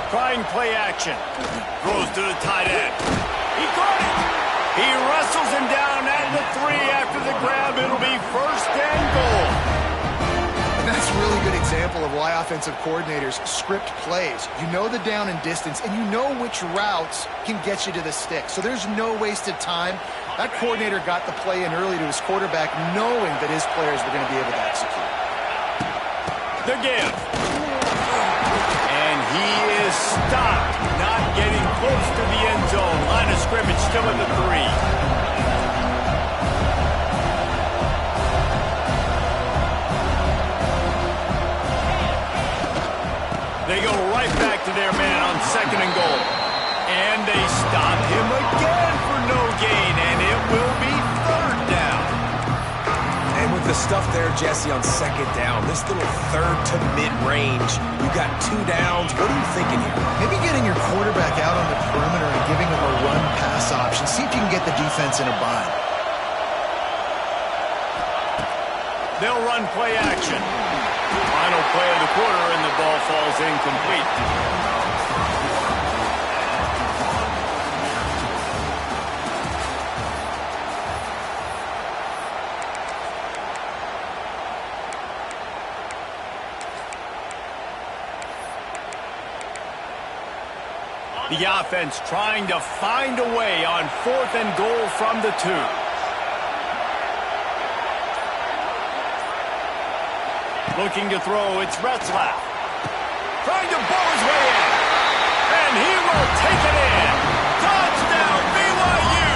Trying play action. Throws to the tight end. He caught it. He wrestles him down at the 3 after the grab. It'll be first and goal. And that's a really good example of why offensive coordinators script plays. You know the down and distance, and you know which routes can get you to the stick. So there's no wasted time. That coordinator got the play in early to his quarterback, knowing that his players were going to be able to execute. The give. And he is stopped, not getting close to the end zone. Line of scrimmage still in the 3. They go right back to their man on second and goal. And they stop him again for no gain, and it will be third down. And with the stuff there, Jesse, on second down, this little third to mid-range, you got 2 downs. What are you thinking here? Maybe getting your quarterback out on the perimeter and giving him a run-pass option. See if you can get the defense in a bind. They'll run play action. Final play of the quarter, and the ball falls incomplete. The offense trying to find a way on 4th and goal from the 2. Looking to throw, it's Retzlaff. Trying to bowl his way in. And he will take it in. Touchdown, BYU!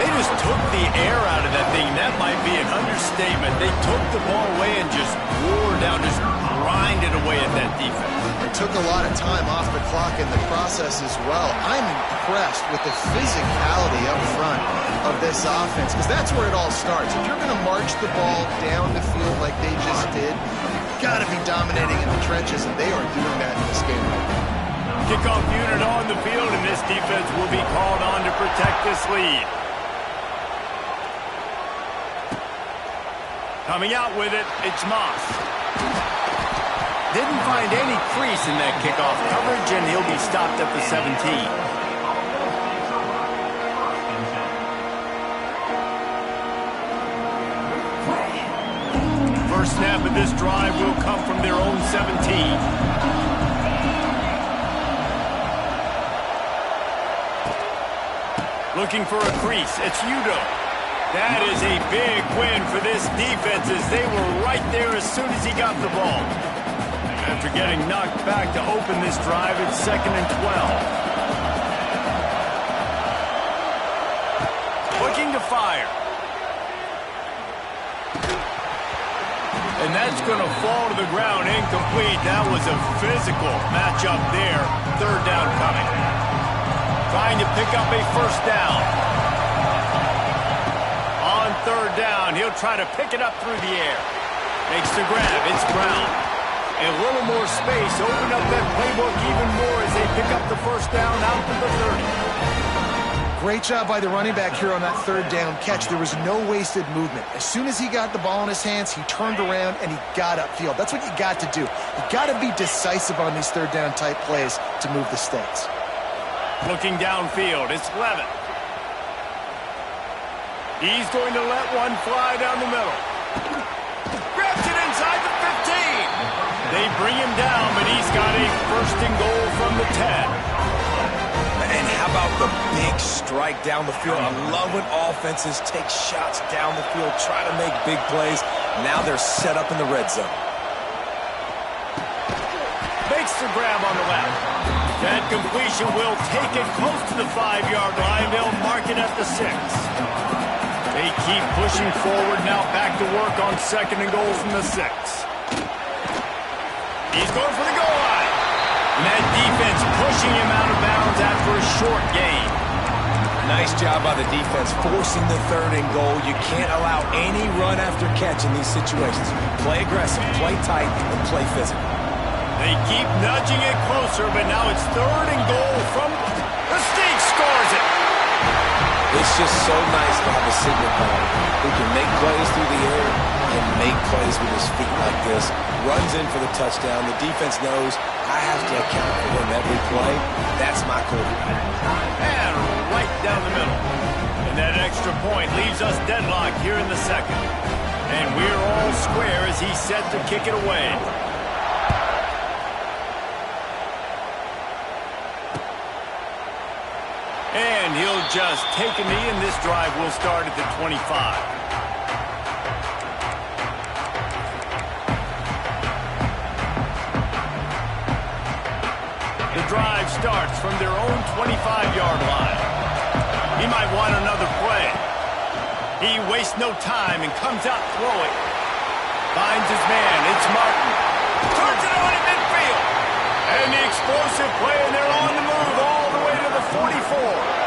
They just took the air out of that thing. That might be an understatement. They took the ball away and just wore down, just grinded away at that defense. It took a lot of time off the clock in the process as well. I'm impressed with the physicality up front of this offense, because that's where it all starts. If you're going to march the ball down the field like they just did, you've got to be dominating in the trenches, and they are doing that in this game right now. Kickoff unit on the field, and this defense will be called on to protect this lead. Coming out with it, it's Moss. Didn't find any crease in that kickoff coverage, and he'll be stopped at the 17. First snap of this drive will come from their own 17. Looking for a crease, it's Udo. That is a big win for this defense, as they were right there as soon as he got the ball. After getting knocked back to open this drive, it's 2nd and 12. Looking to fire. And that's going to fall to the ground incomplete. That was a physical matchup there. 3rd down coming. Trying to pick up a first down. On 3rd down, he'll try to pick it up through the air. Makes the grab. It's Brown. A little more space. Open up that playbook even more as they pick up the first down out to the 30. Great job by the running back here on that 3rd down catch. There was no wasted movement. As soon as he got the ball in his hands, he turned around and he got upfield. That's what you got to do. You got to be decisive on these 3rd down type plays to move the stakes. Looking downfield, it's Levitt. He's going to let one fly down the middle. Grabs it inside the 15. They bring him down, but he's got a 1st and goal from the 10. And how about the big strike down the field? I love when offenses take shots down the field, try to make big plays. Now they're set up in the red zone. Makes the grab on the left. That completion will take it close to the 5-yard line. They'll mark it at the 6. They keep pushing forward now, back to work on 2nd and goal from the 6. He's going for the goal line. And that defense pushing him out of bounds after a short gain. Nice job by the defense forcing the 3rd and goal. You can't allow any run after catch in these situations. Play aggressive, play tight, and play physical. They keep nudging it closer, but now it's 3rd and goal from the Mystique scores it. It's just so nice to have a signal caller who can make plays through the air and make plays with his feet like this. Runs in for the touchdown. The defense knows I have to account for him every play. That's my quarterback. And right down the middle. And that extra point leaves us deadlocked here in the 2nd. And we're all square as he's set to kick it away. And he'll just take a knee, and this drive will start at the 25. The drive starts from their own 25-yard line. He might want another play. He wastes no time and comes out throwing. Finds his man. It's Martin. Turns it on in midfield. And the explosive play, and they're on the move all the way to the 44.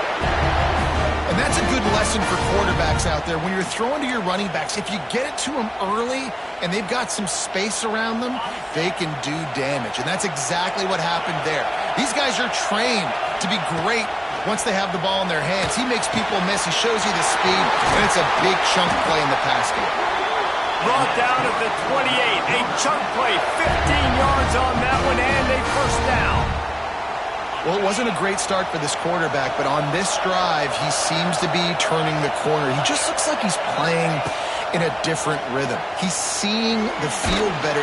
And that's a good lesson for quarterbacks out there. When you're throwing to your running backs, if you get it to them early and they've got some space around them, they can do damage. And that's exactly what happened there. These guys are trained to be great once they have the ball in their hands. He makes people miss. He shows you the speed, and it's a big chunk play in the pass game. Brought down at the 28. A chunk play, 15 yards on that one, and a first down. Well, it wasn't a great start for this quarterback, but on this drive, he seems to be turning the corner. He just looks like he's playing in a different rhythm. He's seeing the field better.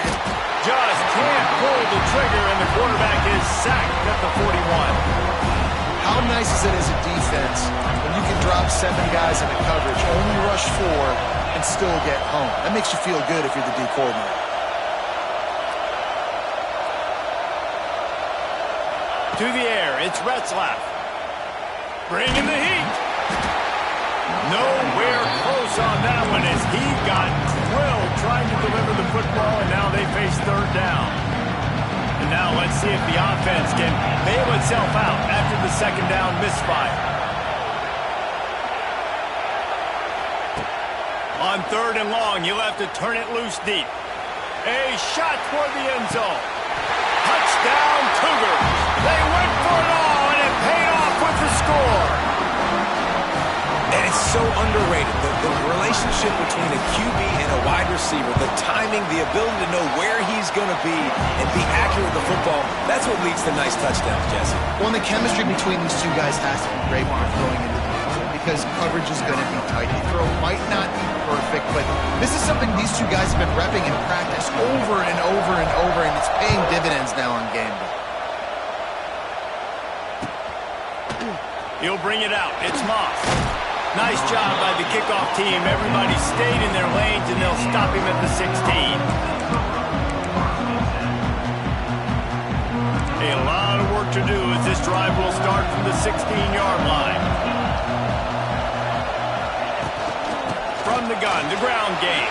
Just can't pull the trigger, and the quarterback is sacked at the 41. How nice is it as a defense when you can drop 7 guys into coverage, only rush 4, and still get home? That makes you feel good if you're the D coordinator. To the air, it's Retzlaff. Bringing the heat. Nowhere close on that one as he got drilled trying to deliver the football, and now they face 3rd down. And now let's see if the offense can bail itself out after the 2nd down misfire. On 3rd and long, you'll have to turn it loose deep. A shot toward the end zone. Touchdown, Cougars. They went for it all, and it paid off with the score. And it's so underrated. The relationship between a QB and a wide receiver, the timing, the ability to know where he's going to be and be accurate with the football, that's what leads to nice touchdowns, Jesse. Well, and the chemistry between these two guys has to be great when they're throwing into the end zone because coverage is going to be tight. The throw might not be perfect, but this is something these two guys have been repping in practice over and over and over, and it's paying dividends now on game day. He'll bring it out. It's Moss. Nice job by the kickoff team. Everybody stayed in their lanes, and they'll stop him at the 16. A lot of work to do as this drive will start from the 16-yard line. From the gun, the ground game.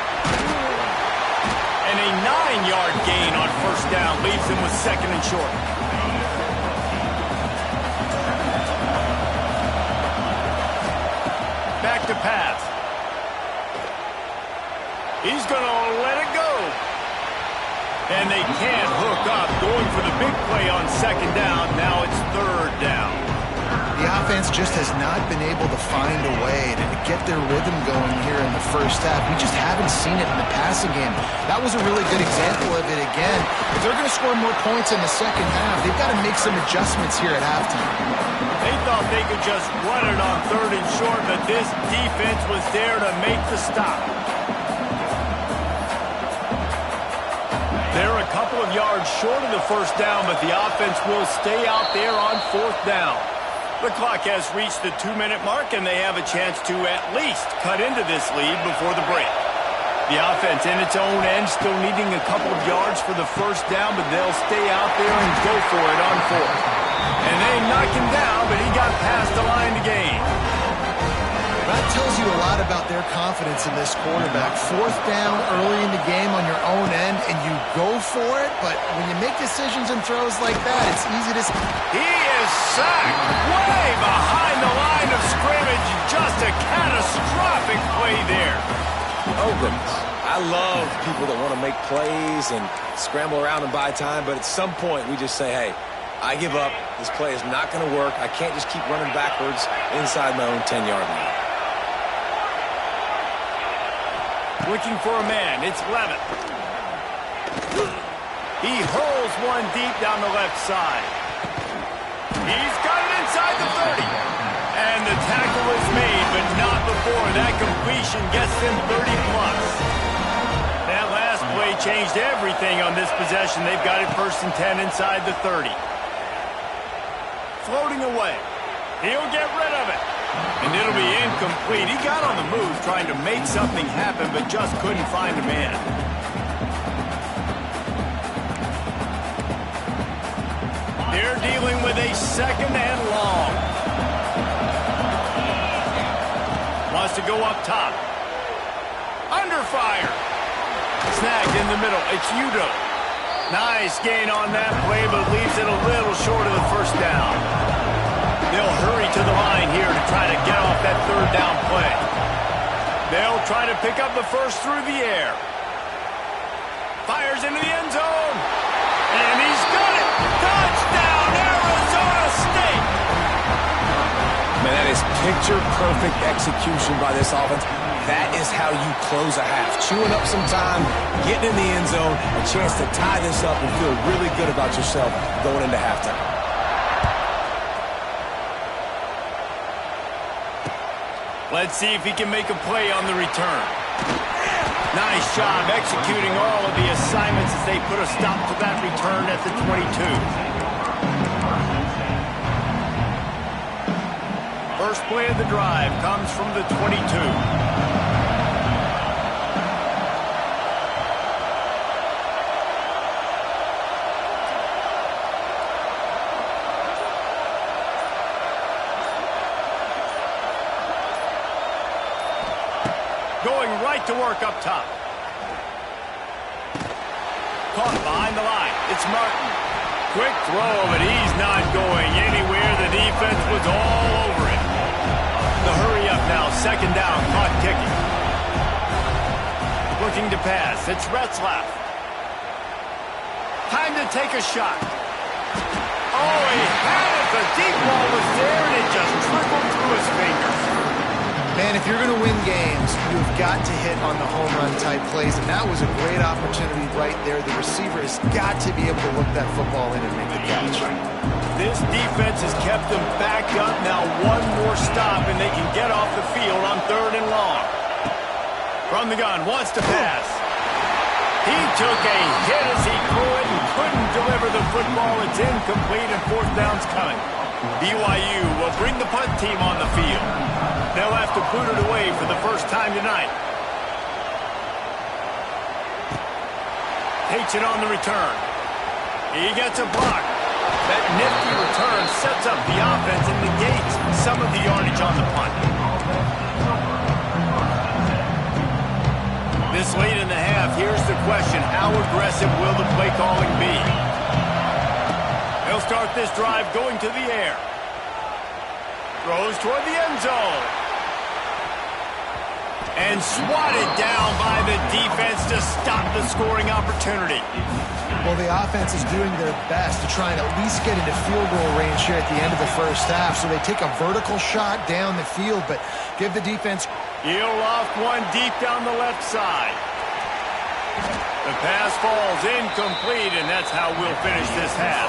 And a 9-yard gain on first down leaves them with 2nd and short. Back to pass. He's going to let it go. And they can't hook up. Going for the big play on 2nd down. Now it's 3rd down. The offense just has not been able to find a way to get their rhythm going here in the first half. We just haven't seen it in the passing game. That was a really good example of it again. If they're going to score more points in the second half, they've got to make some adjustments here at halftime. They thought they could just run it on 3rd and short, but this defense was there to make the stop. They're a couple of yards short of the first down, but the offense will stay out there on 4th down. The clock has reached the 2-minute mark, and they have a chance to at least cut into this lead before the break. The offense in its own end still needing a couple of yards for the first down, but they'll stay out there and go for it on 4th. And they knocked him down, but he got past the line to gain. That tells you a lot about their confidence in this quarterback. Fourth down early in the game on your own end, and you go for it, but when you make decisions and throws like that, it's easy to... He is sacked way behind the line of scrimmage. Just a catastrophic play there. Oh, goodness. I love people that want to make plays and scramble around and buy time, but at some point we just say, hey, I give up. This play is not going to work. I can't just keep running backwards inside my own 10-yard line. Looking for a man. It's Levitt. He hurls one deep down the left side. He's got it inside the 30. And the tackle is made, but not before that completion gets them 30-plus. That last play changed everything on this possession. They've got it 1st and 10 inside the 30. Floating away. He'll get rid of it. And it'll be incomplete. He got on the move trying to make something happen, but just couldn't find a man. They're dealing with a 2nd and long. Wants to go up top. Under fire. Snagged in the middle. It's Udo. Nice gain on that play, but leaves it a little short of the 1st down. They'll hurry to the line here to try to get off that 3rd down play. They'll try to pick up the 1st through the air. Fires into the end zone. And he's got it. Touchdown, Arizona State. Man, that is picture-perfect execution by this offense. That is how you close a half. Chewing up some time, getting in the end zone, a chance to tie this up and feel really good about yourself going into halftime. Let's see if he can make a play on the return. Nice job executing all of the assignments as they put a stop to that return at the 22. First play of the drive comes from the 22. Going right to work up top. Caught behind the line. It's Martin. Quick throw, but he's not going anywhere. The defense was all over it. The hurry up now. 2nd down. Caught kicking. Looking to pass. It's Retzlaff. Time to take a shot. Oh, he had it. The deep ball was there, and it just trickled through his fingers. Man, if you're going to win games, you've got to hit on the home run type plays, and that was a great opportunity right there. The receiver has got to be able to look that football in and make the catch. This defense has kept them backed up. Now one more stop, and they can get off the field on 3rd and long. From the gun, wants to pass. He took a hit as he threw it and couldn't deliver the football. It's incomplete, and 4th down's coming. BYU will bring the punt team on the field. They'll have to boot it away for the first time tonight. Takes it on the return. He gets a block. That nifty return sets up the offense and negates some of the yardage on the punt. This late in the half, here's the question. How aggressive will the play calling be? They'll start this drive going to the air. Throws toward the end zone. And swatted down by the defense to stop the scoring opportunity. Well, the offense is doing their best to try and at least get into field goal range here at the end of the 1st half. So they take a vertical shot down the field, but give the defense... He'll loft one deep down the left side. The pass falls incomplete, and that's how we'll finish this half.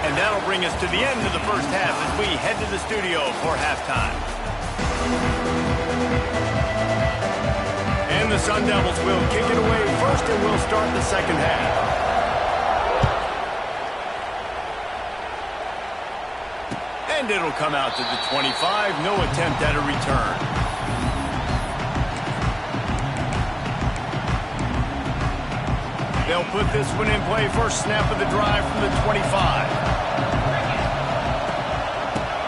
And that'll bring us to the end of the 1st half as we head to the studio for halftime. And the Sun Devils will kick it away first, and we'll start the 2nd half. And it'll come out to the 25. No attempt at a return. They'll put this one in play. First snap of the drive from the 25.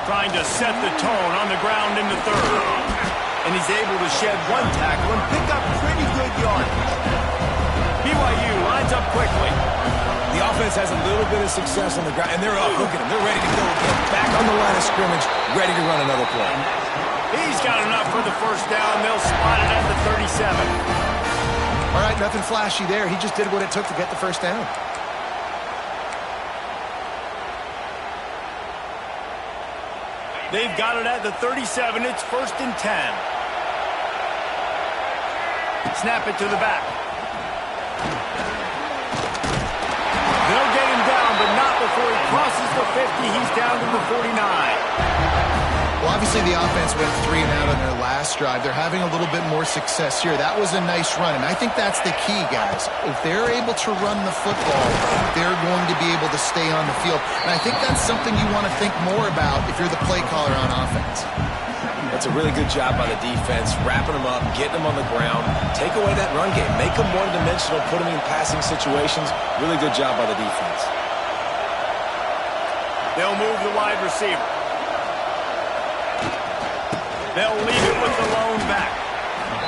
Trying to set the tone on the ground in the 3rd. and he's able to shed one tackle and pick up pretty good yardage. BYU lines up quickly. The offense has a little bit of success on the ground, and they're up. Look at them. They're ready to go again. Back on the line of scrimmage, ready to run another play. He's got enough for the first down. They'll spot it at the 37. All right, nothing flashy there. He just did what it took to get the first down. They've got it at the 37. It's 1st and 10. Snap it to the back. They'll get him down, but not before he crosses the 50. He's down to the 49. Well, obviously the offense went 3 and out on their last drive. They're having a little bit more success here. That was a nice run, and I think that's the key, guys. If they're able to run the football, they're going to be able to stay on the field. And I think that's something you want to think more about if you're the play caller on offense. That's a really good job by the defense, wrapping them up, getting them on the ground. Take away that run game. Make them one-dimensional, put them in passing situations. Really good job by the defense. They'll move the wide receiver. They'll leave it with the lone back.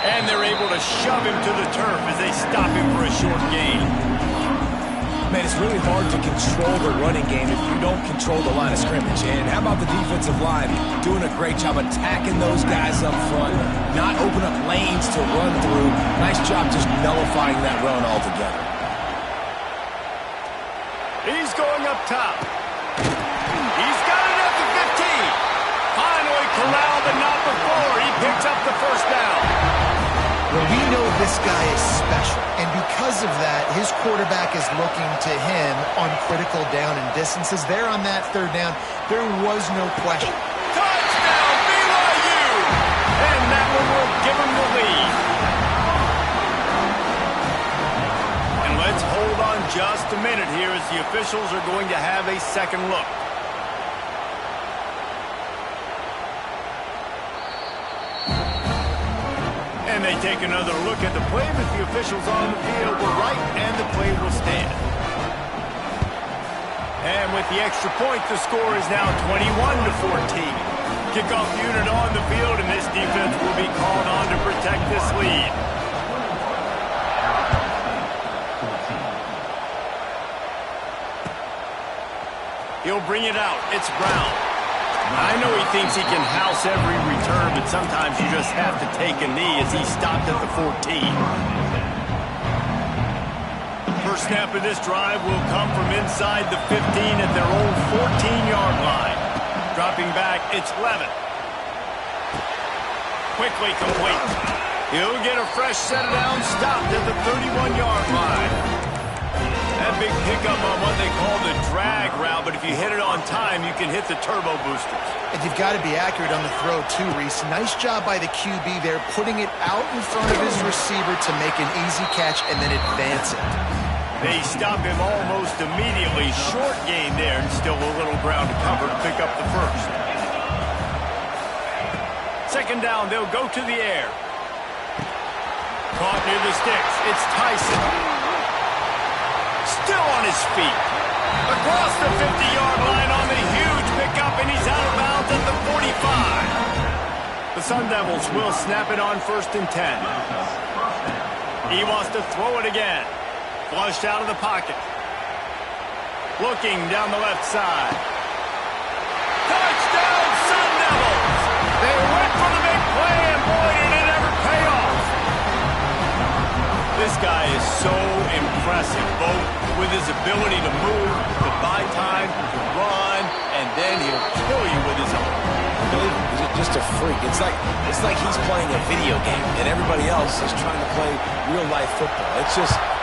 And they're able to shove him to the turf as they stop him for a short gain. Man, it's really hard to control the running game if you don't control the line of scrimmage. And how about the defensive line doing a great job attacking those guys up front, not open up lanes to run through. Nice job just nullifying that run altogether. He's going up top. He's got it at the 15. Finally corralled, but not before. He picks up the first down. Well, we know this guy is special, and because of that, his quarterback is looking to him on critical down and distances. There on that 3rd down, there was no question. Touchdown, BYU! And that one will give him the lead. And let's hold on just a minute here as the officials are going to have a second look. And they take another look at the play, but the officials on the field were right, and the play will stand. And with the extra point, the score is now 21-14. Kickoff unit on the field, and this defense will be called on to protect this lead. He'll bring it out. It's Brown. I know he thinks he can house every return, but sometimes you just have to take a knee as he stopped at the 14. First snap of this drive will come from inside the 15 at their own 14-yard line. Dropping back, it's Levin. Quickly complete. He'll get a fresh set down, stopped at the 31-yard line. That big pickup on what they call the drag route, but if you hit it on time, you can hit the turbo boosters. And you've got to be accurate on the throw, too, Reese. Nice job by the QB there, putting it out in front of his receiver to make an easy catch and then advance it. They stop him almost immediately. Short gain there, and still a little ground to cover to pick up the first. Second down, they'll go to the air. Caught near the sticks. It's Tyson. Still on his feet. Across the 50-yard line on the huge pickup, and he's out of bounds at the 45. The Sun Devils will snap it on 1st and 10. He wants to throw it again. Flushed out of the pocket. Looking down the left side. Touchdown, Sun Devils! They went for the big play, and boy, did it ever pay off. This guy is so impressive, both with his ability to move, to buy time, to run, and then he'll kill you with his own. He's just a freak. It's like he's playing a video game, and everybody else is trying to play real-life football.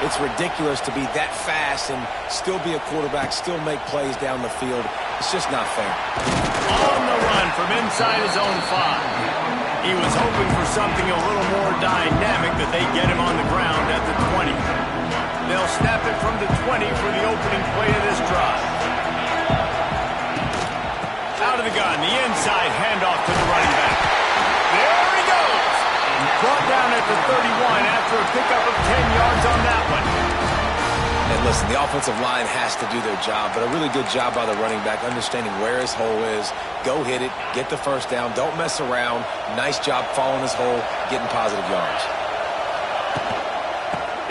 It's ridiculous to be that fast and still be a quarterback, still make plays down the field. It's just not fair. On the run from inside his own 5. He was hoping for something a little more dynamic, that they get him on the ground at the 20. They'll snap it from the 20 for the opening play of this drive. Out of the gun, the inside handoff to the running back. There he goes! Brought down at the 31 after a pickup of 10 yards on that one. And And listen, the offensive line has to do their job, but a really good job by the running back, understanding where his hole is. Go hit it, get the first down, don't mess around. Nice job following his hole, getting positive yards.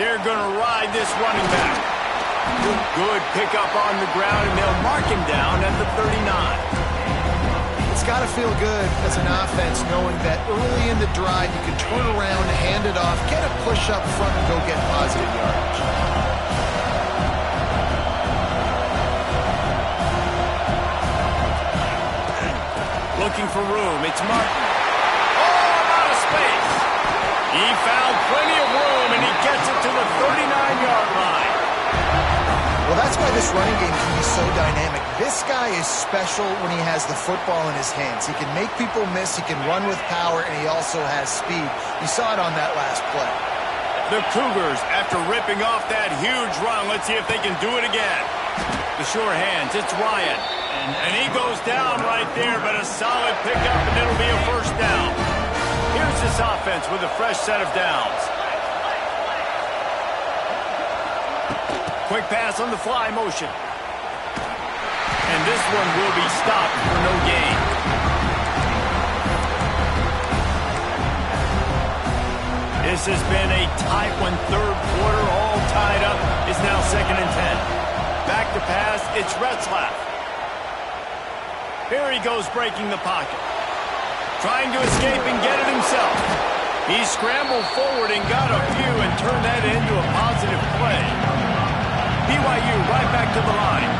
They're going to ride this running back. Good pickup on the ground, and they'll mark him down at the 39. It's got to feel good as an offense knowing that early in the drive you can turn around, hand it off, get a push up front, and go get positive yardage. Looking for room. It's Martin. Oh, out of space. He found plenty of room, and he gets it to the 39-yard line. Well, that's why this running game can be so dynamic. This guy is special when he has the football in his hands. He can make people miss, he can run with power, and he also has speed. You saw it on that last play. The Cougars, after ripping off that huge run, let's see if they can do it again. The sure hands, it's Ryan. And he goes down right there, but a solid pickup, and it'll be a first down. Here's this offense with a fresh set of downs. Quick pass on the fly motion. And this one will be stopped for no gain. This has been a tight one. Third quarter, all tied up. It's now 2nd and 10. Back to pass, it's Retzlaff. Here he goes breaking the pocket. Trying to escape and get it himself. He scrambled forward and got a few and turned that into a positive play. BYU right back to the line.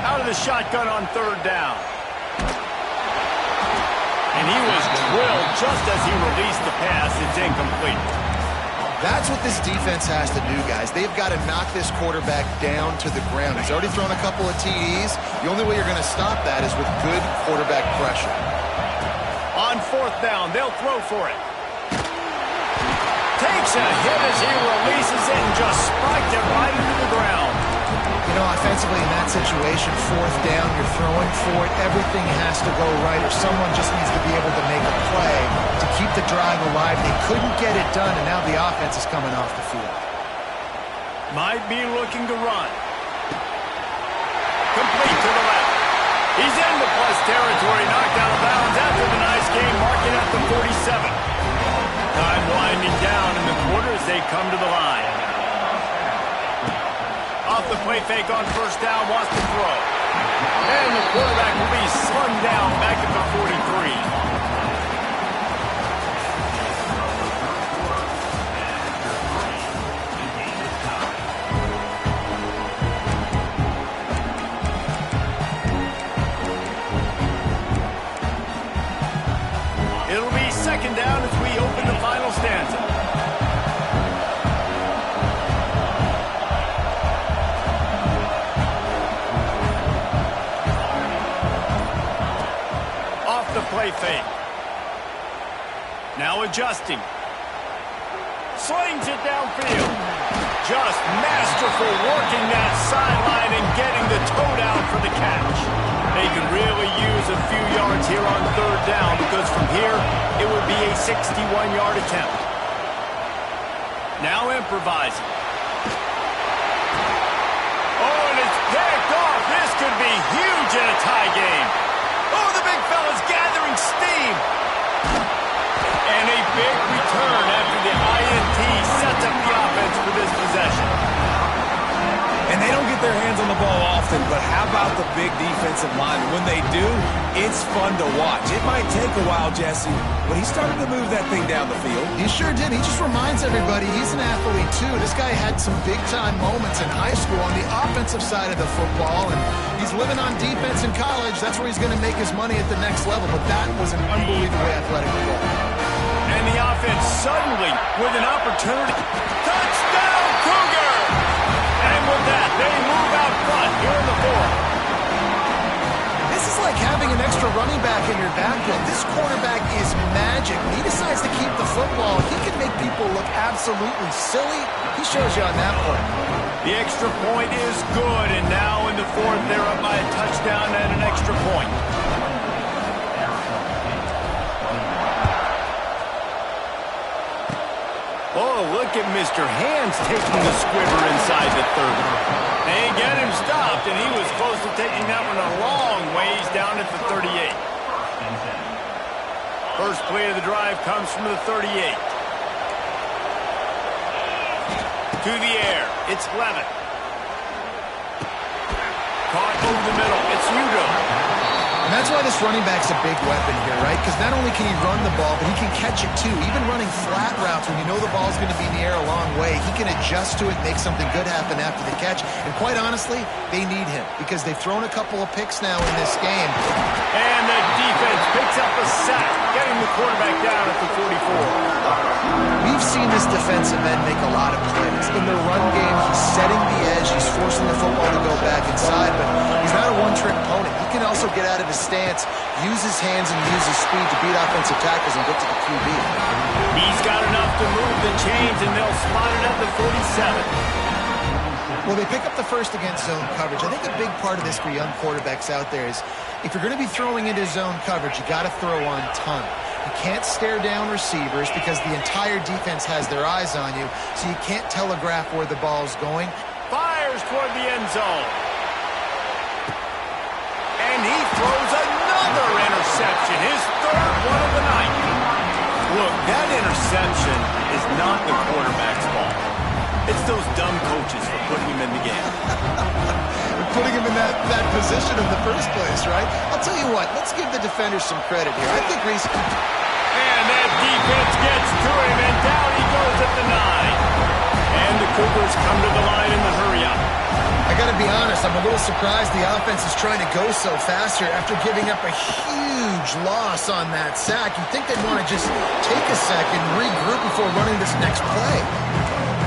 Out of the shotgun on 3rd down. And he was drilled just as he released the pass. It's incomplete. That's what this defense has to do, guys. They've got to knock this quarterback down to the ground. He's already thrown a couple of TDs. The only way you're going to stop that is with good quarterback pressure. On 4th down, they'll throw for it. Takes a hit as he releases it and just spiked it right into the ground. You know, offensively in that situation, 4th down, you're throwing for it. Everything has to go right, or someone just needs to be able to make a play to keep the drive alive. They couldn't get it done, and now the offense is coming off the field. Might be looking to run. Complete to the left. He's in the plus territory, knocked out of bounds after the nice game, marking at the 47. Time winding down in the quarter as they come to the line. Off the play fake on 1st down, wants to throw. And the quarterback will be slung down back at the 43. It'll be 2nd down as we open the final stanza. Off the play fake. Now adjusting. Slings it downfield. Just masterful working that sideline and getting the toe down for the catch. They can really use a few yards here on 3rd down because from here, it would be a 61-yard attempt. Now improvising. Oh, and it's picked off. This could be huge in a tie game. Oh, the big fella's gathering steam. And a big return after the INT sets up the offense for this possession. And they don't get their hands on the ball often, but how about the big defensive line? When they do, it's fun to watch. It might take a while, Jesse, but he started to move that thing down the field. He sure did. He just reminds everybody he's an athlete, too. This guy had some big-time moments in high school on the offensive side of the football, and he's living on defense in college. That's where he's going to make his money at the next level, but that was an unbelievably athletic goal. And the offense suddenly with an opportunity. Touchdown, Cougar! And with that, they move out front here in the 4th. This is like having an extra running back in your backfield. This quarterback is magic. When he decides to keep the football, he can make people look absolutely silly. He shows you on that play. The extra point is good, and now in the 4th, they're up by a touchdown and an extra point. Oh, look look at Mr. Hands taking the squibber inside the 30. They get him stopped, and he was close to taking that one a long ways down at the 38. First play of the drive comes from the 38. To the air, it's Levitt. Caught over the middle, it's Udoh. And that's why this running back's a big weapon here, right? Because not only can he run the ball, but he can catch it too. Even running flat routes when you know the ball's going to be in the air a long way, he can adjust to it, make something good happen after the catch. And quite honestly, they need him because they've thrown a couple of picks now in this game. And the defense picks up a sack, getting the quarterback down at the 44. We've seen this defensive end make a lot of plays. In the run game, he's setting the edge, he's forcing the football to go back inside, but he's not a one-trick pony. He can also get out of his stance, use his hands, and use his speed to beat offensive tackles and get to the QB. He's got enough to move the chains, and they'll spot it at the 47. Well, they pick up the first against zone coverage. I think a big part of this for young quarterbacks out there is if you're going to be throwing into zone coverage, you got to throw on ton. You can't stare down receivers because the entire defense has their eyes on you, so you can't telegraph where the ball's going. Fires toward the end zone. And he throws another interception, his third one of the night. Look, that interception is not the quarterback's fault. It's those dumb coaches for putting him in the game. Putting him in that position in the first place, right? I'll tell you what, let's give the defenders some credit here. I think Reese... And that defense gets to him, and down he goes at the 9. And the Cougars come to the line in the hurry-up. I got to be honest, I'm a little surprised the offense is trying to go so fast here after giving up a huge loss on that sack. You'd think they'd want to just take a second, regroup before running this next play.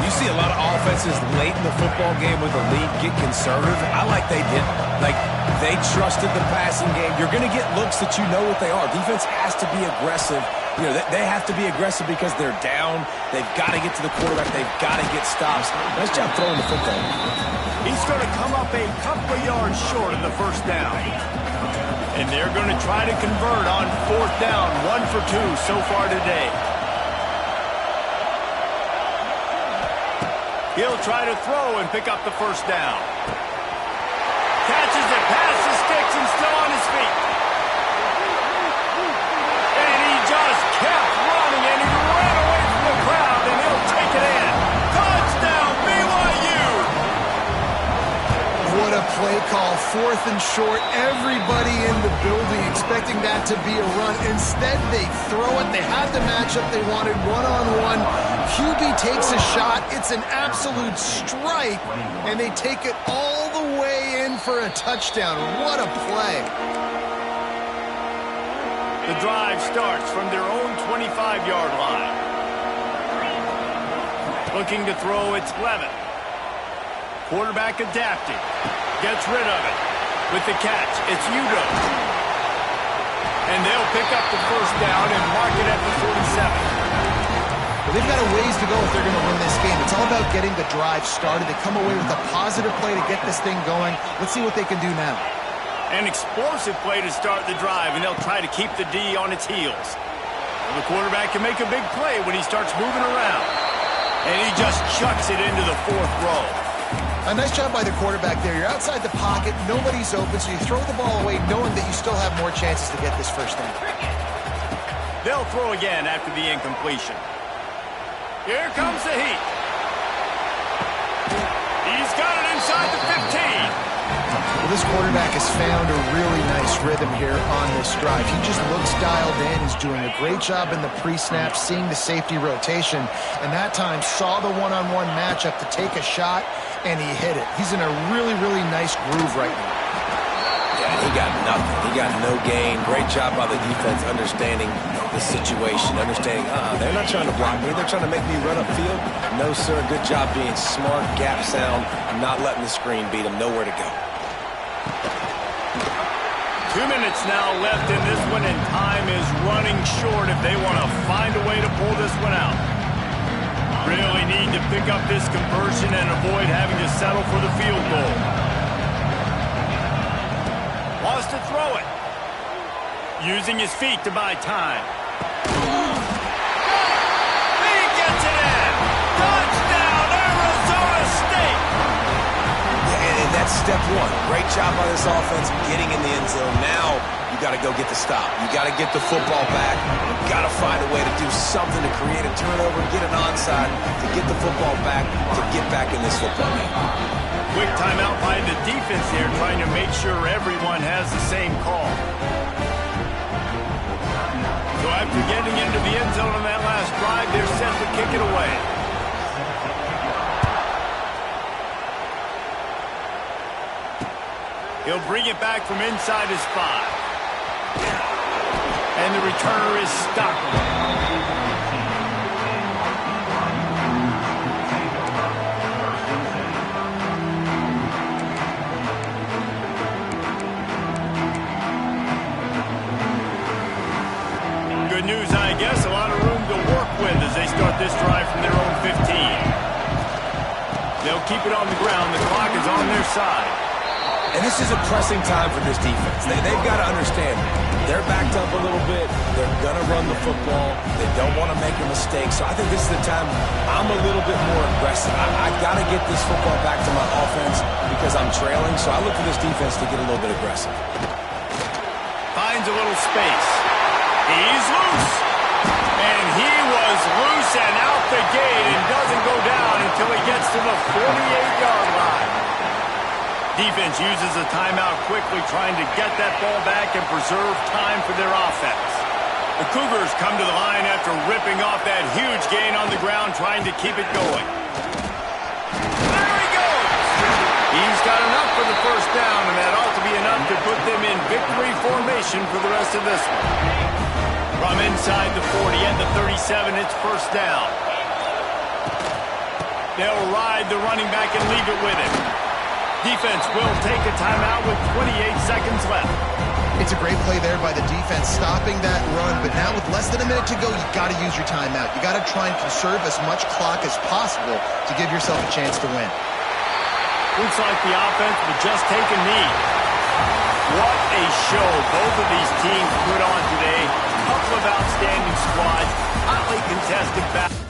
You see a lot of offenses late in the football game with the lead get conservative. I like they didn't. Like, they trusted the passing game. You're going to get looks that you know what they are. Defense has to be aggressive. You know, they have to be aggressive because they're down. They've got to get to the quarterback. They've got to get stops. Nice job throwing the football. He's going to come up a couple of yards short of the first down. And they're going to try to convert on fourth down. 1 for 2 so far today. He'll try to throw and pick up the first down. Catches it past the sticks and still on his feet. And he just kept running, and he ran away from the crowd, and he'll take it in. Touchdown, BYU! What a play call. 4th and short. Everybody in the building expecting that to be a run. Instead, they throw it. They had the matchup they wanted, one-on-one. QB takes a shot. It's an absolute strike, and they take it all the way in for a touchdown. What a play. The drive starts from their own 25-yard line. Looking to throw, it's Levitt. Quarterback adapting. Gets rid of it. With the catch, it's Udoh. And they'll pick up the first down and mark it at the 47. Well, they've got a ways to go if they're going to win this game. It's all about getting the drive started. They come away with a positive play to get this thing going. Let's see what they can do now. An explosive play to start the drive, and they'll try to keep the D on its heels. Well, the quarterback can make a big play when he starts moving around. And he just chucks it into the 4th row. A nice job by the quarterback there. You're outside the pocket, nobody's open, so you throw the ball away knowing that you still have more chances to get this first down. They'll throw again after the incompletion. Here comes the heat. He's got it inside the 15. Well, this quarterback has found a really nice rhythm here on this drive. He just looks dialed in. He's doing a great job in the pre-snap, seeing the safety rotation, and that time saw the one-on-one matchup to take a shot, and he hit it. He's in a really, really nice groove right now. Yeah, he got nothing. He got no gain. Great job by the defense understanding the situation, understanding, they're not trying to block me. They're trying to make me run upfield. No, sir. Good job being smart, gap sound, not letting the screen beat him. Nowhere to go. 2 minutes now left in this one, and time is running short if they want to find a way to pull this one out. Really need to pick up this conversion and avoid having to settle for the field goal. Wants to throw it. Using his feet to buy time. He gets it in. And that's step one. Great job by this offense getting in the end zone. Now you got to go get the stop. You got to get the football back. You got to find a way to do something to create a turnover, get an onside, to get the football back, to get back in this football game. Quick timeout by the defense here, trying to make sure everyone has the same call. So after getting into the end zone on that last drive, they're set to kick it away. He'll bring it back from inside his 5. And the returner is stopped. Good news, I guess. A lot of room to work with as they start this drive from their own 15. They'll keep it on the ground. The clock is on their side. And this is a pressing time for this defense. They've got to understand, they're backed up a little bit. They're going to run the football. They don't want to make a mistake. So I think this is the time I'm a little bit more aggressive. I've got to get this football back to my offense because I'm trailing. So I look for this defense to get a little bit aggressive. Finds a little space. He's loose. And he was loose and out the gate and doesn't go down until he gets to the 48-yard line. Defense uses a timeout quickly, trying to get that ball back and preserve time for their offense. The Cougars come to the line after ripping off that huge gain on the ground, trying to keep it going. There he goes! He's got enough for the first down, and that ought to be enough to put them in victory formation for the rest of this one. From inside the 40 and the 37, it's first down. They'll ride the running back and leave it with him. Defense will take a timeout with 28 seconds left. It's a great play there by the defense, stopping that run. But now with less than a minute to go, you got to use your timeout. You got to try and conserve as much clock as possible to give yourself a chance to win. Looks like the offense will just take a knee. What a show both of these teams put on today. A couple of outstanding squads, hotly contested battles.